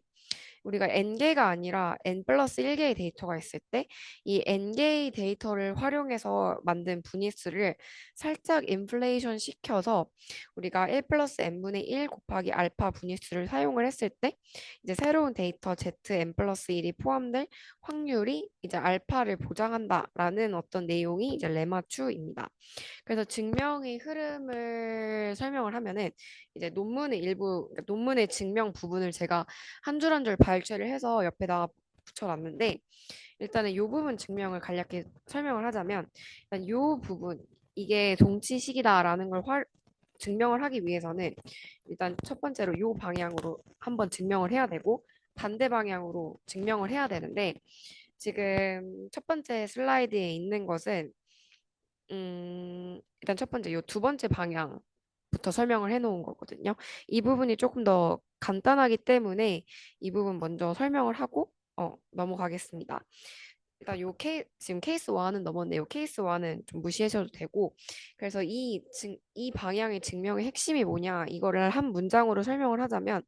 우리가 n개가 아니라 n 플러스 1개의 데이터가 있을 때 이 n개의 데이터를 활용해서 만든 분위수를 살짝 인플레이션 시켜서 우리가 1 플러스 n분의 1 곱하기 알파 분위수를 사용을 했을 때 이제 새로운 데이터 zn 플러스 1이 포함될 확률이 이제 알파를 보장한다라는 어떤 내용이 이제 레마 2입니다. 그래서 증명의 흐름을 설명을 하면은 이제 논문의 일부, 그러니까 논문의 증명 부분을 제가 한 줄 한 줄 발췌를 해서 옆에다가 붙여놨는데 일단은 이 부분 증명을 간략히 설명을 하자면 일단 이 부분 이게 동치식이다라는 걸 증명을 하기 위해서는 일단 첫 번째로 이 방향으로 한번 증명을 해야 되고 반대 방향으로 증명을 해야 되는데 지금 첫 번째 슬라이드에 있는 것은 일단 첫 번째 요 두 번째 방향부터 설명을 해 놓은 거거든요. 이 부분이 조금 더 간단하기 때문에 이 부분 먼저 설명을 하고 넘어가겠습니다. 일단 지금 케이스 1은 넘었네요. 케이스 1은 좀 무시하셔도 되고 그래서 이 방향의 증명의 핵심이 뭐냐 이거를 한 문장으로 설명을 하자면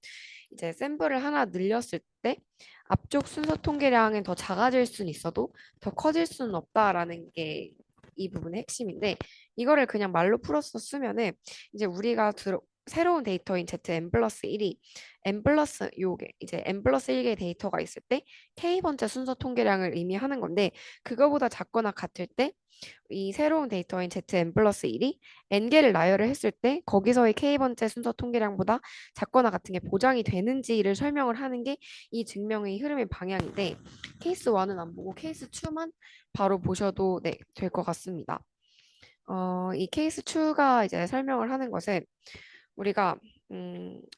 이제 샘플을 하나 늘렸을 때 앞쪽 순서 통계량은 더 작아질 수는 있어도 더 커질 수는 없다라는 게 이 부분의 핵심인데 이거를 그냥 말로 풀어서 쓰면은 이제 우리가 새로운 데이터인 zn 플러스 1이 n 플러스 요게 이제 n 플러스 1개의 데이터가 있을 때 k번째 순서 통계량을 의미하는 건데 그거보다 작거나 같을 때 이 새로운 데이터인 zn 플러스 1이 n개를 나열을 했을 때 거기서의 k번째 순서 통계량보다 작거나 같은 게 보장이 되는지를 설명을 하는 게 이 증명의 흐름의 방향인데 케이스 1은 안 보고 케이스 2만 바로 보셔도 네, 될 것 같습니다. 이 케이스 2가 이제 설명을 하는 것은 우리가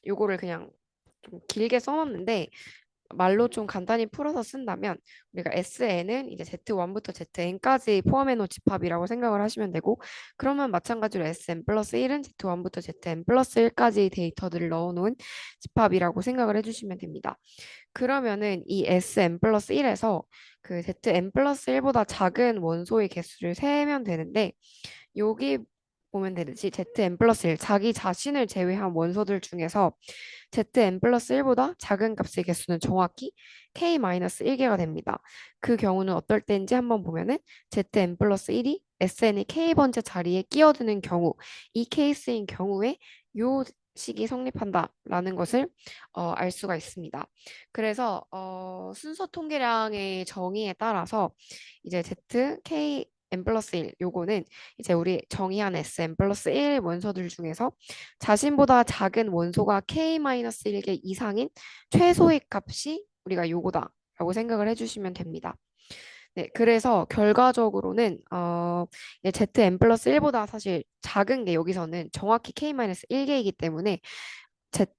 요거를 그냥 좀 길게 써놨는데 말로 좀 간단히 풀어서 쓴다면 우리가 SN은 이제 Z1부터 ZN까지 포함해 놓은 집합이라고 생각을 하시면 되고 그러면 마찬가지로 SN 플러스 1은 Z1부터 ZN 플러스 1까지 데이터들을 넣어놓은 집합이라고 생각을 해주시면 됩니다. 그러면은 이 SN 플러스 1에서 그 ZN 플러스 1보다 작은 원소의 개수를 세면 되는데 여기 보면 되듯이 ZN 플러스 1 자기 자신을 제외한 원소들 중에서 ZN 플러스 1보다 작은 값의 개수는 정확히 K-1개가 됩니다. 그 경우는 어떨 때인지 한번 보면은 ZN 플러스 1이 SN의 K번째 자리에 끼어드는 경우 이 케이스인 경우에 요 식이 성립한다라는 것을 알 수가 있습니다. 그래서 순서 통계량의 정의에 따라서 이제 Z, K, n 플러스 1 요거는 이제 우리 정의한 Sn 플러스 1 원소들 중에서 자신보다 작은 원소가 K-1개 이상인 최소의 값이 우리가 요거다라고 생각을 해주시면 됩니다. 네, 그래서 결과적으로는 ZN 플러스 1보다 사실 작은 게 여기서는 정확히 K-1개이기 때문에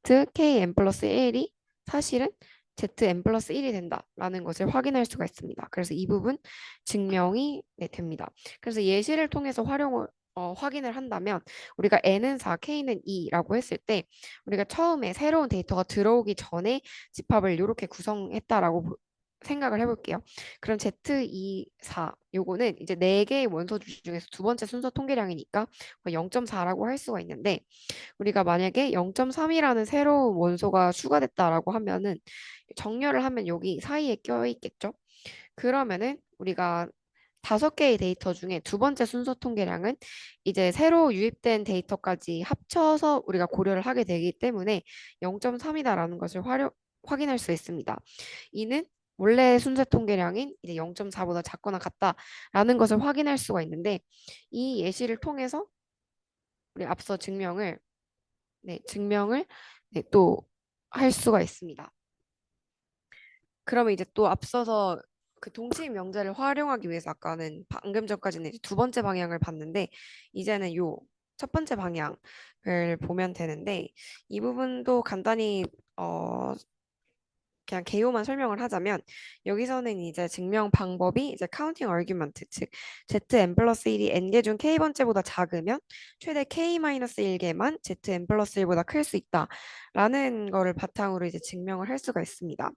ZKN 플러스 1이 사실은 ZN 플러스 1이 된다라는 것을 확인할 수가 있습니다. 그래서 이 부분 증명이 됩니다. 그래서 예시를 통해서 확인을 한다면 우리가 N은 4, K는 2라고 했을 때 우리가 처음에 새로운 데이터가 들어오기 전에 집합을 이렇게 구성했다라고 생각을 해볼게요. 그럼 Z24 요거는 이제 4개의 원소들 중에서 두 번째 순서 통계량이니까 0.4라고 할 수가 있는데 우리가 만약에 0.3이라는 새로운 원소가 추가됐다라고 하면은 정렬을 하면 여기 사이에 껴 있겠죠. 그러면은 우리가 5개의 데이터 중에 두 번째 순서 통계량은 이제 새로 유입된 데이터까지 합쳐서 우리가 고려를 하게 되기 때문에 0.3이다라는 것을 확인할 수 있습니다. 이는 원래 순서 통계량인 이제 0.4보다 작거나 같다라는 것을 확인할 수가 있는데 이 예시를 통해서 우리 앞서 증명을 또 할 수가 있습니다. 그러면 이제 또 앞서서 그 동치미 명제를 활용하기 위해서 아까는 방금 전까지는 이제 두 번째 방향을 봤는데 이제는 요 첫 번째 방향을 보면 되는데 이 부분도 간단히 그냥 개요만 설명을 하자면 여기서는 이제 증명 방법이 이제 카운팅 얼규먼트 즉 zn 플러스 1이 n개 중 k번째보다 작으면 최대 k-1개만 zn 플러스 1보다 클 수 있다라는 거를 바탕으로 이제 증명을 할 수가 있습니다.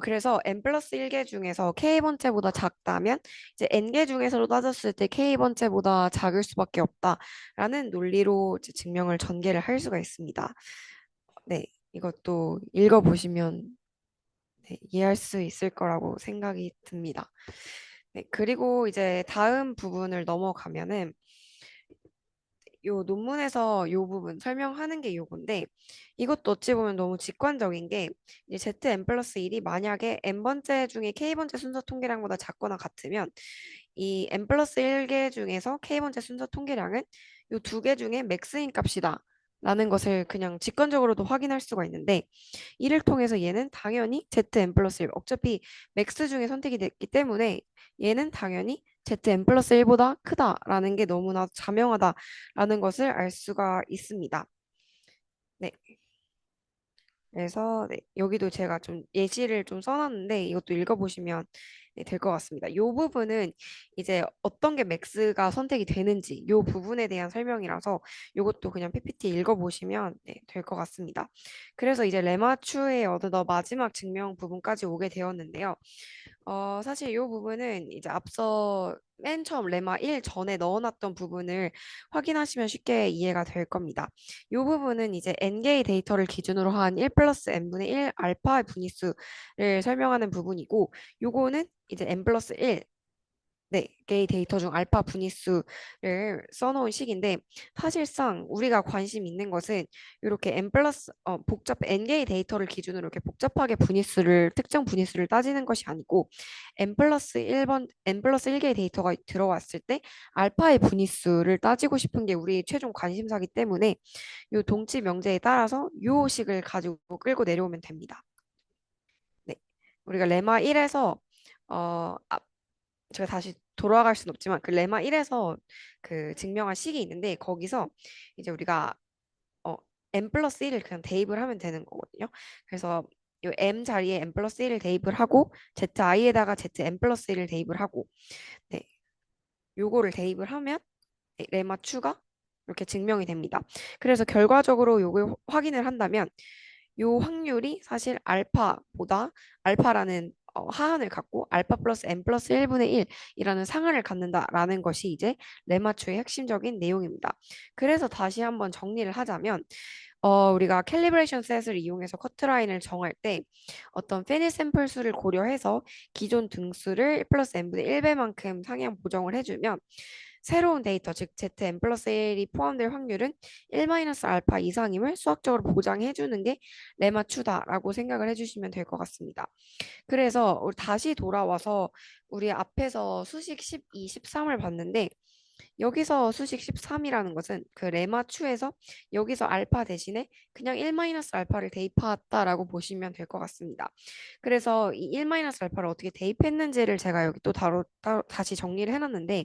그래서 n 플러스 1개 중에서 k번째보다 작다면 이제 n개 중에서도 따졌을 때 k번째보다 작을 수밖에 없다라는 논리로 이제 증명을 전개를 할 수가 있습니다. 네, 이것도 읽어보시면 네, 이해할 수 있을 거라고 생각이 듭니다. 네, 그리고 이제 다음 부분을 넘어가면은 요 논문에서 요 부분 설명하는 게 요건데 이것도 어찌 보면 너무 직관적인 게 이제 zn 플러스 1이 만약에 n번째 중에 k번째 순서 통계량보다 작거나 같으면 이 n 플러스 1개 중에서 k번째 순서 통계량은 요 두 개 중에 맥스인 값이다 라는 것을 그냥 직관적으로도 확인할 수가 있는데 이를 통해서 얘는 당연히 zn 플러스 1 어차피 맥스 중에 선택이 됐기 때문에 얘는 당연히 zn 플러스 1보다 크다라는 게 너무나 자명하다라는 것을 알 수가 있습니다. 네. 그래서 네, 여기도 제가 좀 예시를 좀 써놨는데 이것도 읽어보시면 네, 될 것 같습니다. 이 부분은 이제 어떤 게 맥스가 선택이 되는지 이 부분에 대한 설명이라서 이것도 그냥 PPT 읽어보시면 네, 될 것 같습니다. 그래서 이제 레마추의 어느덧 마지막 증명 부분까지 오게 되었는데요. 사실 이 부분은 이제 앞서 맨 처음 레마 1 전에 넣어놨던 부분을 확인하시면 쉽게 이해가 될 겁니다. 이 부분은 이제 n개의 데이터를 기준으로 한 1 플러스 n분의 1 알파의 분위수를 설명하는 부분이고 요거는 이제 n 플러스 1 네, 개의 데이터 중 알파 분위수를 써놓은 식인데 사실상 우리가 관심 있는 것은 이렇게 n 플러스 복잡 n개의 데이터를 기준으로 이렇게 복잡하게 분위수를 특정 분위수를 따지는 것이 아니고 n 플러스 1번 n 플러스 1개의 데이터가 들어왔을 때 알파의 분위수를 따지고 싶은 게 우리의 최종 관심사기 때문에 이 동치 명제에 따라서 이 식을 가지고 끌고 내려오면 됩니다. 네, 우리가 레마 1에서 제가 다시 돌아갈 수는 없지만 그 레마 1에서 그 증명한 식이 있는데 거기서 이제 우리가 n 플러스 1을 그냥 대입을 하면 되는 거거든요. 그래서 이 m 자리에 n 플러스 1을 대입을 하고 zi에다가 zn 플러스 1을 대입을 하고 네, 요거를 대입을 하면 네, 레마 추가 이렇게 증명이 됩니다. 그래서 결과적으로 요걸 확인을 한다면 요 확률이 사실 알파보다 알파라는 하한을 갖고 알파 플러스 n 플러스 1분의 1이라는 상한을 갖는다라는 것이 이제 레마추의 핵심적인 내용입니다. 그래서 다시 한번 정리를 하자면 우리가 캘리브레이션 셋을 이용해서 커트라인을 정할 때 어떤 페니 샘플 수를 고려해서 기존 등수를 1 플러스 n분의 1배만큼 상향 보정을 해주면 새로운 데이터, 즉 zn 플러스 1이 포함될 확률은 1 마이너스 알파 이상임을 수학적으로 보장해 주는 게 레마추다라고 생각을 해주시면 될 것 같습니다. 그래서 우리 다시 돌아와서 우리 앞에서 수식 12, 13을 봤는데 여기서 수식 13이라는 것은 그 레마추에서 여기서 알파 대신에 그냥 1-알파를 대입했다라고 보시면 될 것 같습니다. 그래서 이 1-알파를 어떻게 대입했는지를 제가 여기 또 다시 정리를 해놨는데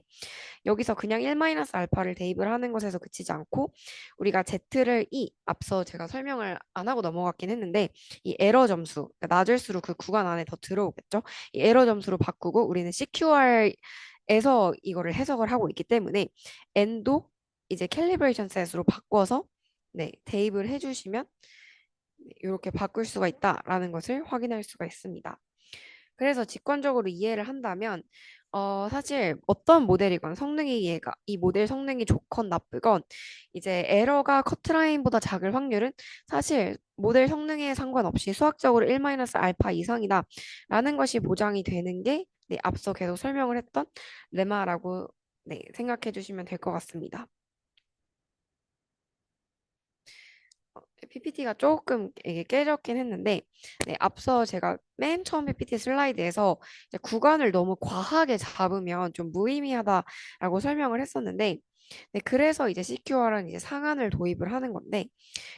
여기서 그냥 1-알파를 대입을 하는 것에서 그치지 않고 우리가 z를 앞서 제가 설명을 안 하고 넘어갔긴 했는데 이 에러 점수, 그러니까 낮을수록 그 구간 안에 더 들어오겠죠. 이 에러 점수로 바꾸고 우리는 CQR에서 이거를 해석을 하고 있기 때문에 n도 이제 캘리브레이션 셋으로 바꿔서 네, 대입을 해주시면 이렇게 바꿀 수가 있다라는 것을 확인할 수가 있습니다. 그래서 직관적으로 이해를 한다면 사실 어떤 모델이건 이 모델 성능이 좋건 나쁘건 이제 에러가 커트라인보다 작을 확률은 사실 모델 성능에 상관없이 수학적으로 1-알파 이상이다 라는 것이 보장이 되는 게 네, 앞서 계속 설명을 했던 레마라고 네, 생각해 주시면 될 것 같습니다. PPT가 조금 이게 깨졌긴 했는데 네, 앞서 제가 맨 처음 PPT 슬라이드에서 이제 구간을 너무 과하게 잡으면 좀 무의미하다라고 설명을 했었는데 네, 그래서 이제 CQR은 이제 상한을 도입을 하는 건데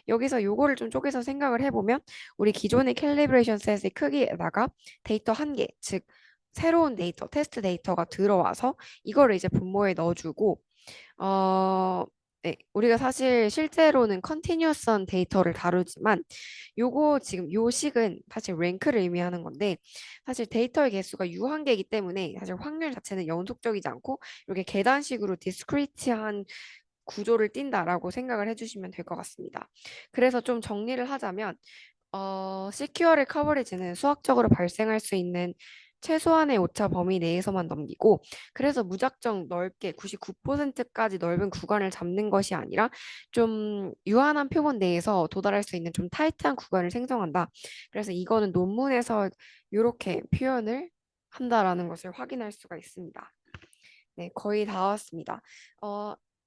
여기서 요거를 좀 쪼개서 생각을 해보면 우리 기존의 캘리브레이션 셋의 크기에다가 데이터 한 개, 즉 새로운 데이터, 테스트 데이터가 들어와서 이거를 이제 분모에 넣어주고 네, 우리가 사실 실제로는 컨티뉴어스한 데이터를 다루지만 요거 지금 요 식은 사실 랭크를 의미하는 건데 사실 데이터의 개수가 유한계이기 때문에 사실 확률 자체는 연속적이지 않고 이렇게 계단식으로 디스크리티한 구조를 띈다라고 생각을 해주시면 될 것 같습니다. 그래서 좀 정리를 하자면 CQR의 커버리지는 수학적으로 발생할 수 있는 최소한의 오차 범위 내에서만 넘기고, 그래서 무작정 넓게 99%까지 넓은 구간을 잡는 것이 아니라 좀 유한한 표본 내에서 도달할 수 있는 좀 타이트한 구간을 생성한다. 그래서 이거는 논문에서 이렇게 표현을 한다라는 것을 확인할 수가 있습니다. 네, 거의 다 왔습니다.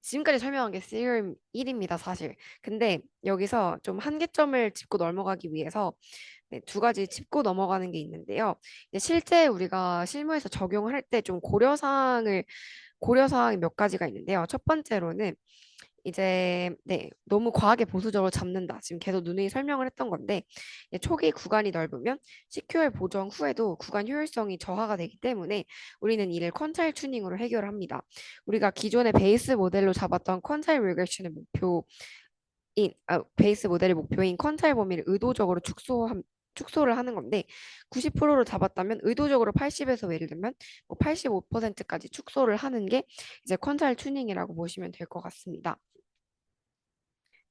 지금까지 설명한 게 Theorem 1입니다, 사실. 근데 여기서 좀 한계점을 짚고 넘어가기 위해서 네, 두 가지 짚고 넘어가는 게 있는데요. 이제 실제 우리가 실무에서 적용을 할 때 좀 고려사항이 몇 가지가 있는데요. 첫 번째로는 이제 네, 너무 과하게 보수적으로 잡는다. 지금 계속 누누이 설명을 했던 건데 이제 초기 구간이 넓으면 CQL 보정 후에도 구간 효율성이 저하가 되기 때문에 우리는 이를 퀀타일 튜닝으로 해결합니다. 우리가 기존의 베이스 모델로 잡았던 퀀타일 리그레션의 베이스 모델의 목표인 퀀타일 범위를 의도적으로 축소를 하는 건데 90%로 잡았다면 의도적으로 80에서 예를 들면 뭐 85%까지 축소를 하는 게 이제 퀀타일 튜닝이라고 보시면 될 것 같습니다.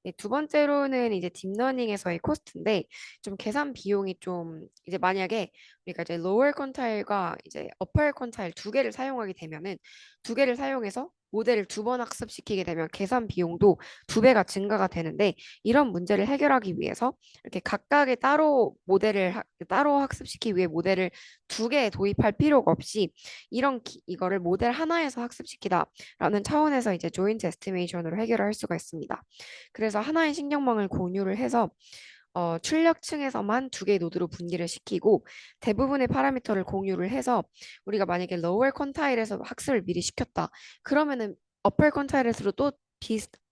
네, 두 번째로는 이제 딥러닝에서의 코스트인데 좀 계산 비용이 좀 이제 만약에 우리가 이제 로얼 퀀타일과 이제 어퍼 퀀타일 두 개를 사용하게 되면은 두 개를 사용해서 모델을 두 번 학습시키게 되면 계산 비용도 두 배가 증가가 되는데 이런 문제를 해결하기 위해서 이렇게 각각의 따로 학습시키기 위해 모델을 두 개 도입할 필요가 없이 이거를 모델 하나에서 학습시키다라는 차원에서 이제 조인트 에스티메이션으로 해결할 수가 있습니다. 그래서 하나의 신경망을 공유를 해서 출력층에서만 두 개의 노드로 분기를 시키고 대부분의 파라미터를 공유를 해서 우리가 만약에 로얼 퀀타일에서 학습을 미리 시켰다. 그러면은 어퍼 퀀타일에서도 또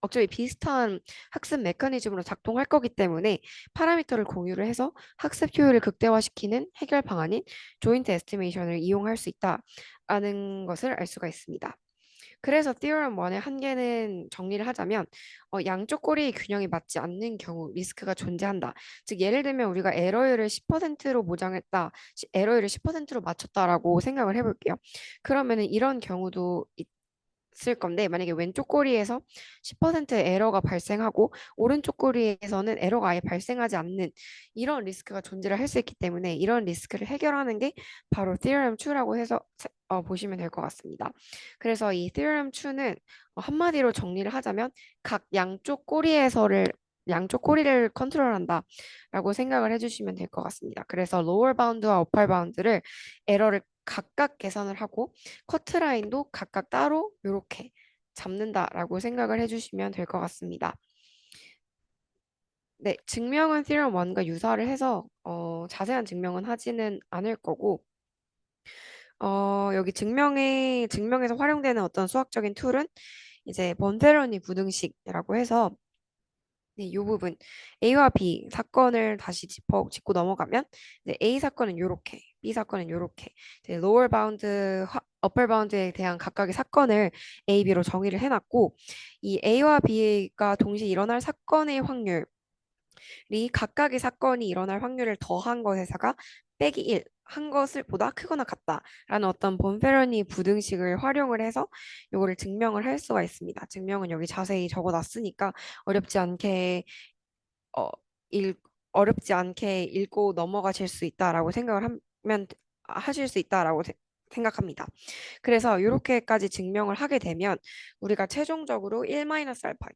어차피 비슷한 학습 메커니즘으로 작동할 거기 때문에 파라미터를 공유를 해서 학습 효율을 극대화시키는 해결 방안인 조인트 에스티메이션을 이용할 수 있다라는 것을 알 수가 있습니다. 그래서 Theorem 1의 한계는 정리를 하자면 양쪽 꼬리의 균형이 맞지 않는 경우 리스크가 존재한다. 즉 예를 들면 우리가 에러율을 10%로 보장했다, 에러율을 10%로 맞췄다라고 생각을 해볼게요. 그러면은 이런 경우도 있을 건데 만약에 왼쪽 꼬리에서 10%의 에러가 발생하고 오른쪽 꼬리에서는 에러가 아예 발생하지 않는 이런 리스크가 존재를 할 수 있기 때문에 이런 리스크를 해결하는 게 바로 Theorem 2라고 해서 보시면 될 것 같습니다. 그래서 이 Theorem 2는 한마디로 정리를 하자면 각 양쪽 꼬리를 컨트롤한다라고 생각을 해주시면 될 것 같습니다. 그래서 lower bound와 upper bound를 에러를 각각 계산을 하고 커트라인도 각각 따로 이렇게 잡는다라고 생각을 해주시면 될 것 같습니다. 네, 증명은 Theorem 1과 유사를 해서 자세한 증명은 하지는 않을 거고 여기 증명에서 활용되는 어떤 수학적인 툴은 이제 번페로니 부등식이라고 해서 네, 이 부분 A와 B 사건을 다시 짚고 넘어가면 이제 A 사건은 요렇게, B 사건은 요렇게 이제 lower bound, upper bound에 대한 각각의 사건을 A, B로 정의를 해놨고 이 A와 B가 동시에 일어날 사건의 확률 각각의 사건이 일어날 확률을 더한 것에서가 빼기 1, 한 것을 보다 크거나 같다라는 어떤 본페르니 부등식을 활용을 해서 이거를 증명을 할 수가 있습니다. 증명은 여기 자세히 적어놨으니까 어렵지 않게 어, 읽, 어렵지 않게 읽고 넘어가실 수 있다라고 하실 수 있다라고 생각합니다. 그래서 이렇게까지 증명을 하게 되면 우리가 최종적으로 1-알파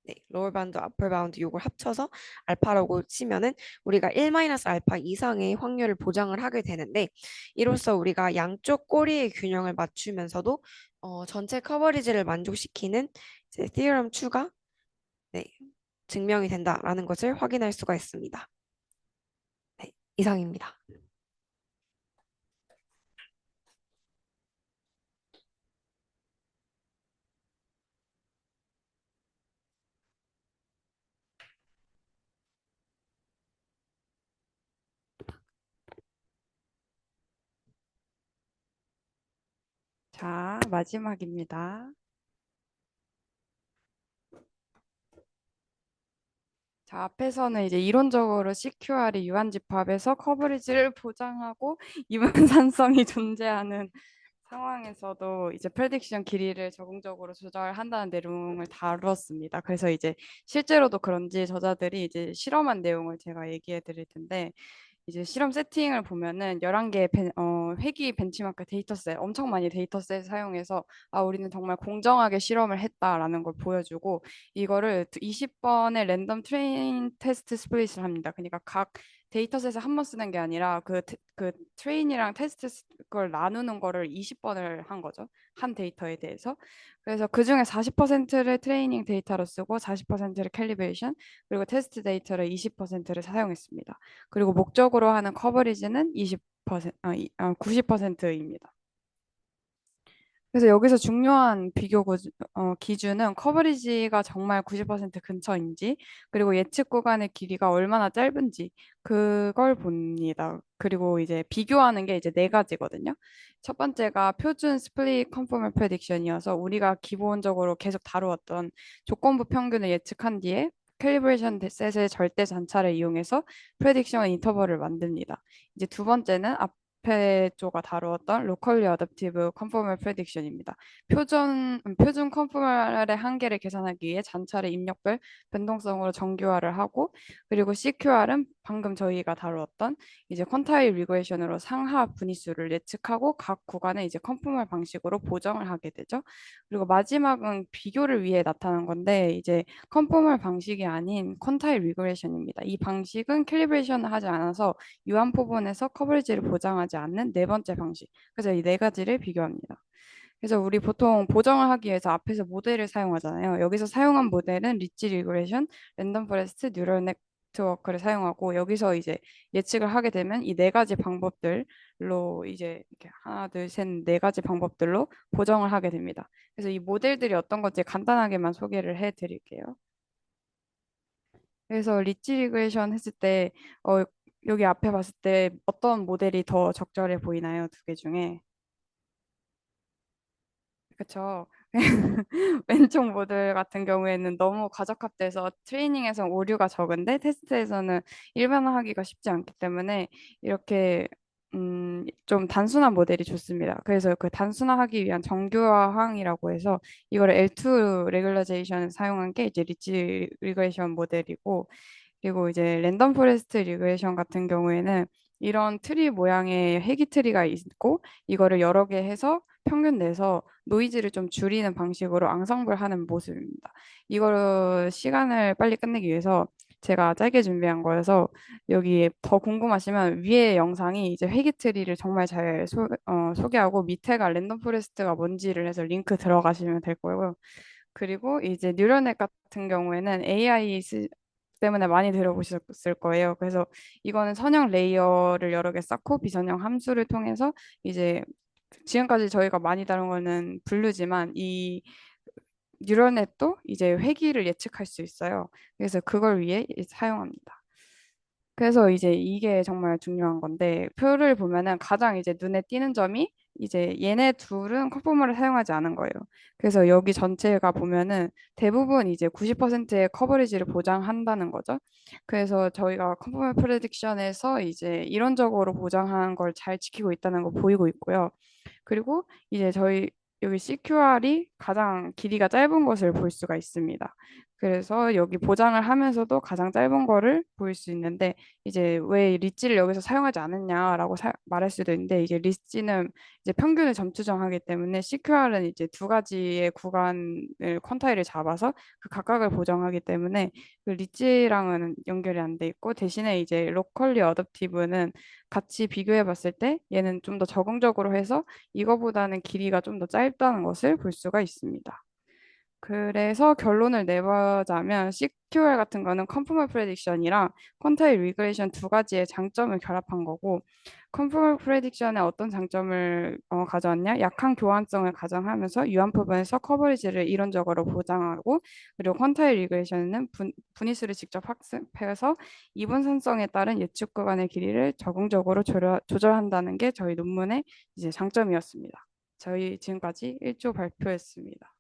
네, 로어 바운드, 어퍼 바운드 요걸 합쳐서 알파라고 치면은 우리가 1-알파 이상의 확률을 보장을 하게 되는데 이로써 우리가 양쪽 꼬리의 균형을 맞추면서도 전체 커버리지를 만족시키는 이제 Theorem 2가 네, 증명이 된다라는 것을 확인할 수가 있습니다. 네, 이상입니다. 자, 마지막입니다. 자, 앞에서는 이제 이론적으로 CQR이 유한집합에서 커버리지를 보장하고 이분산성이 존재하는 상황에서도 이제 프레딕션 길이를 적응적으로 조절한다는 내용을 다루었습니다. 그래서 이제 실제로도 그런지 저자들이 이제 실험한 내용을 제가 얘기해 드릴 텐데 이제 실험 세팅을 보면은 11개의 회귀 벤치마크 데이터셋, 엄청 많이 데이터셋 사용해서 우리는 정말 공정하게 실험을 했다라는 걸 보여주고 이거를 20번의 랜덤 트레인 테스트 스플릿을 합니다. 그러니까 각 데이터셋을 한 번 쓰는 게 아니라 그 트레인이랑 테스트 걸 나누는 거를 20번을 한 거죠. 한 데이터에 대해서. 그래서 그중에 40%를 트레이닝 데이터로 쓰고 40%를 캘리브레이션 그리고 테스트 데이터를 20%를 사용했습니다. 그리고 목적으로 하는 커버리지는 90%입니다. 그래서 여기서 중요한 기준은 커버리지가 정말 90% 근처인지, 그리고 예측 구간의 길이가 얼마나 짧은지, 그걸 봅니다. 그리고 이제 비교하는 게 이제 네 가지거든요. 첫 번째가 표준 스플릿 컨포멀 프레딕션이어서 우리가 기본적으로 계속 다루었던 조건부 평균을 예측한 뒤에 캘리브레이션 셋의 절대 잔차를 이용해서 프레딕션 인터벌을 만듭니다. 이제 두 번째는 앞에 조가 다루었던 로컬리 어댑티브 컨포멀 프레딕션입니다. 표준 컨포멀의 한계를 계산하기 위해 잔차를 입력별 변동성으로 정규화를 하고, 그리고 CQR은 방금 저희가 다루었던 이제 퀀타일 리그레이션으로 상하 분위수를 예측하고 각 구간에 이제 컨포멀 방식으로 보정을 하게 되죠. 그리고 마지막은 비교를 위해 나타난 건데 이제 컨포멀 방식이 아닌 퀀타일 리그레이션입니다. 이 방식은 캘리브레이션을 하지 않아서 유한 부분에서 커버리지를 보장하지 않는 네 번째 방식. 그래서 이 네 가지를 비교합니다. 그래서 우리 보통 보정을 하기 위해서 앞에서 모델을 사용하잖아요. 여기서 사용한 모델은 리치 리그레이션, 랜덤 포레스트, 뉴럴 네트워크를 사용하고 여기서 이제 예측을 하게 되면 이 네 가지 방법들로 이제 이렇게 하나, 둘, 셋, 네 가지 방법들로 보정을 하게 됩니다. 그래서 이 모델들이 어떤 건지 간단하게만 소개를 해 드릴게요. 그래서 리치 리그레이션 했을 때 여기 앞에 봤을 때 어떤 모델이 더 적절해 보이나요? 두 개 중에. 그쵸. 왼쪽 모델 같은 경우에는 너무 과적합돼서 트레이닝에서 오류가 적은데 테스트에서는 일반화하기가 쉽지 않기 때문에 이렇게 좀 단순한 모델이 좋습니다. 그래서 그 단순화하기 위한 정규화항이라고 해서 이거를 L2 레귤라이제이션을 사용한 게 이제 리치 리그레이션 모델이고, 그리고 이제 랜덤 포레스트 리그레이션 같은 경우에는 이런 트리 모양의 회기 트리가 있고 이거를 여러 개 해서 평균 내서 노이즈를 좀 줄이는 방식으로 앙상블하는 모습입니다. 이거를 시간을 빨리 끝내기 위해서 제가 짧게 준비한 거여서 여기 더 궁금하시면 위에 영상이 이제 회기 트리를 정말 잘 소개하고 밑에가 랜덤 포레스트가 뭔지를 해서 링크 들어가시면 될 거고요. 그리고 이제 뉴럴넷 같은 경우에는 AI 때문에 많이 들어보셨을 거예요. 그래서 이거는 선형 레이어를 여러 개 쌓고 비선형 함수를 통해서 이제 지금까지 저희가 많이 다룬 거는 블루지만 이 뉴럴넷도 이제 회귀를 예측할 수 있어요. 그래서 그걸 위해 사용합니다. 그래서 이제 이게 정말 중요한 건데 표를 보면은 가장 이제 눈에 띄는 점이 이제 얘네 둘은 컨포머를 사용하지 않은 거예요. 그래서 여기 전체가 보면은 대부분 이제 90%의 커버리지를 보장한다는 거죠. 그래서 저희가 컨포머 프레딕션에서 이제 이론적으로 보장한 걸 잘 지키고 있다는 거 보이고 있고요. 그리고 이제 저희 여기 CQR이 가장 길이가 짧은 것을 볼 수가 있습니다. 그래서 여기 보장을 하면서도 가장 짧은 거를 보일 수 있는데 이제 왜 리치를 여기서 사용하지 않았냐라고 말할 수도 있는데 이제 리치는 이제 평균을 점수정하기 때문에 CQR은 이제 두 가지의 구간을 퀀타일을 잡아서 그 각각을 보정하기 때문에 그 리치랑은 연결이 안 돼 있고 대신에 이제 로컬리 어댑티브는 같이 비교해 봤을 때 얘는 좀 더 적응적으로 해서 이거보다는 길이가 좀 더 짧다는 것을 볼 수가 있습니다. 그래서 결론을 내보자면 CQR 같은 거는 컨포멀 프레딕션이랑 퀀타일 리그레이션 두 가지의 장점을 결합한 거고, 컨포멀 프레딕션의 어떤 장점을 가져왔냐? 약한 교환성을 가정하면서 유한 부분에서 커버리지를 이론적으로 보장하고, 그리고 퀀타일 리그레이션은 분위수를 직접 학습해서 이분산성에 따른 예측 구간의 길이를 적응적으로 조절한다는 게 저희 논문의 이제 장점이었습니다. 저희 지금까지 1조 발표했습니다.